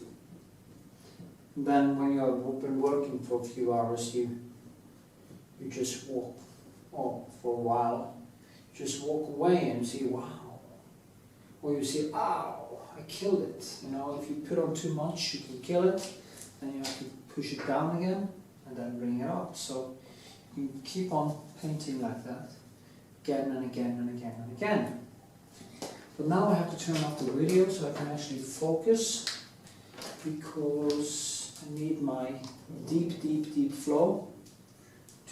And then when you've been working for a few hours, you just walk, for a while, just walk away and see, wow. Or you see, ow, I killed it. You know, if you put on too much, you can kill it. Then you have to push it down again and then bring it up. So you keep on painting like that, again and again and again and again. But now I have to turn off the video so I can actually focus, because I need my deep, deep, deep flow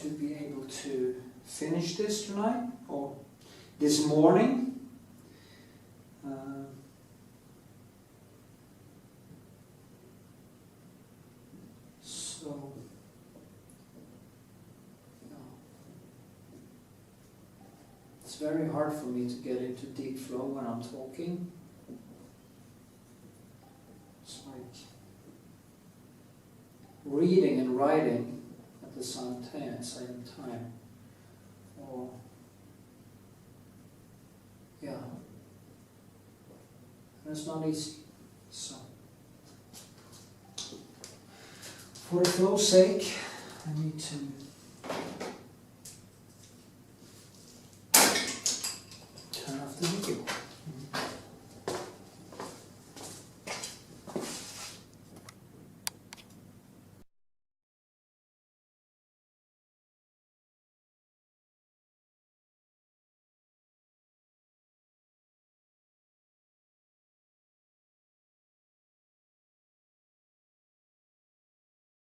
to be able to finish this tonight or this morning. So, it's very hard for me to get into deep flow when I'm talking. It's like reading and writing at the same time. Or, yeah. And it's not easy. So, for the flow's sake, I need to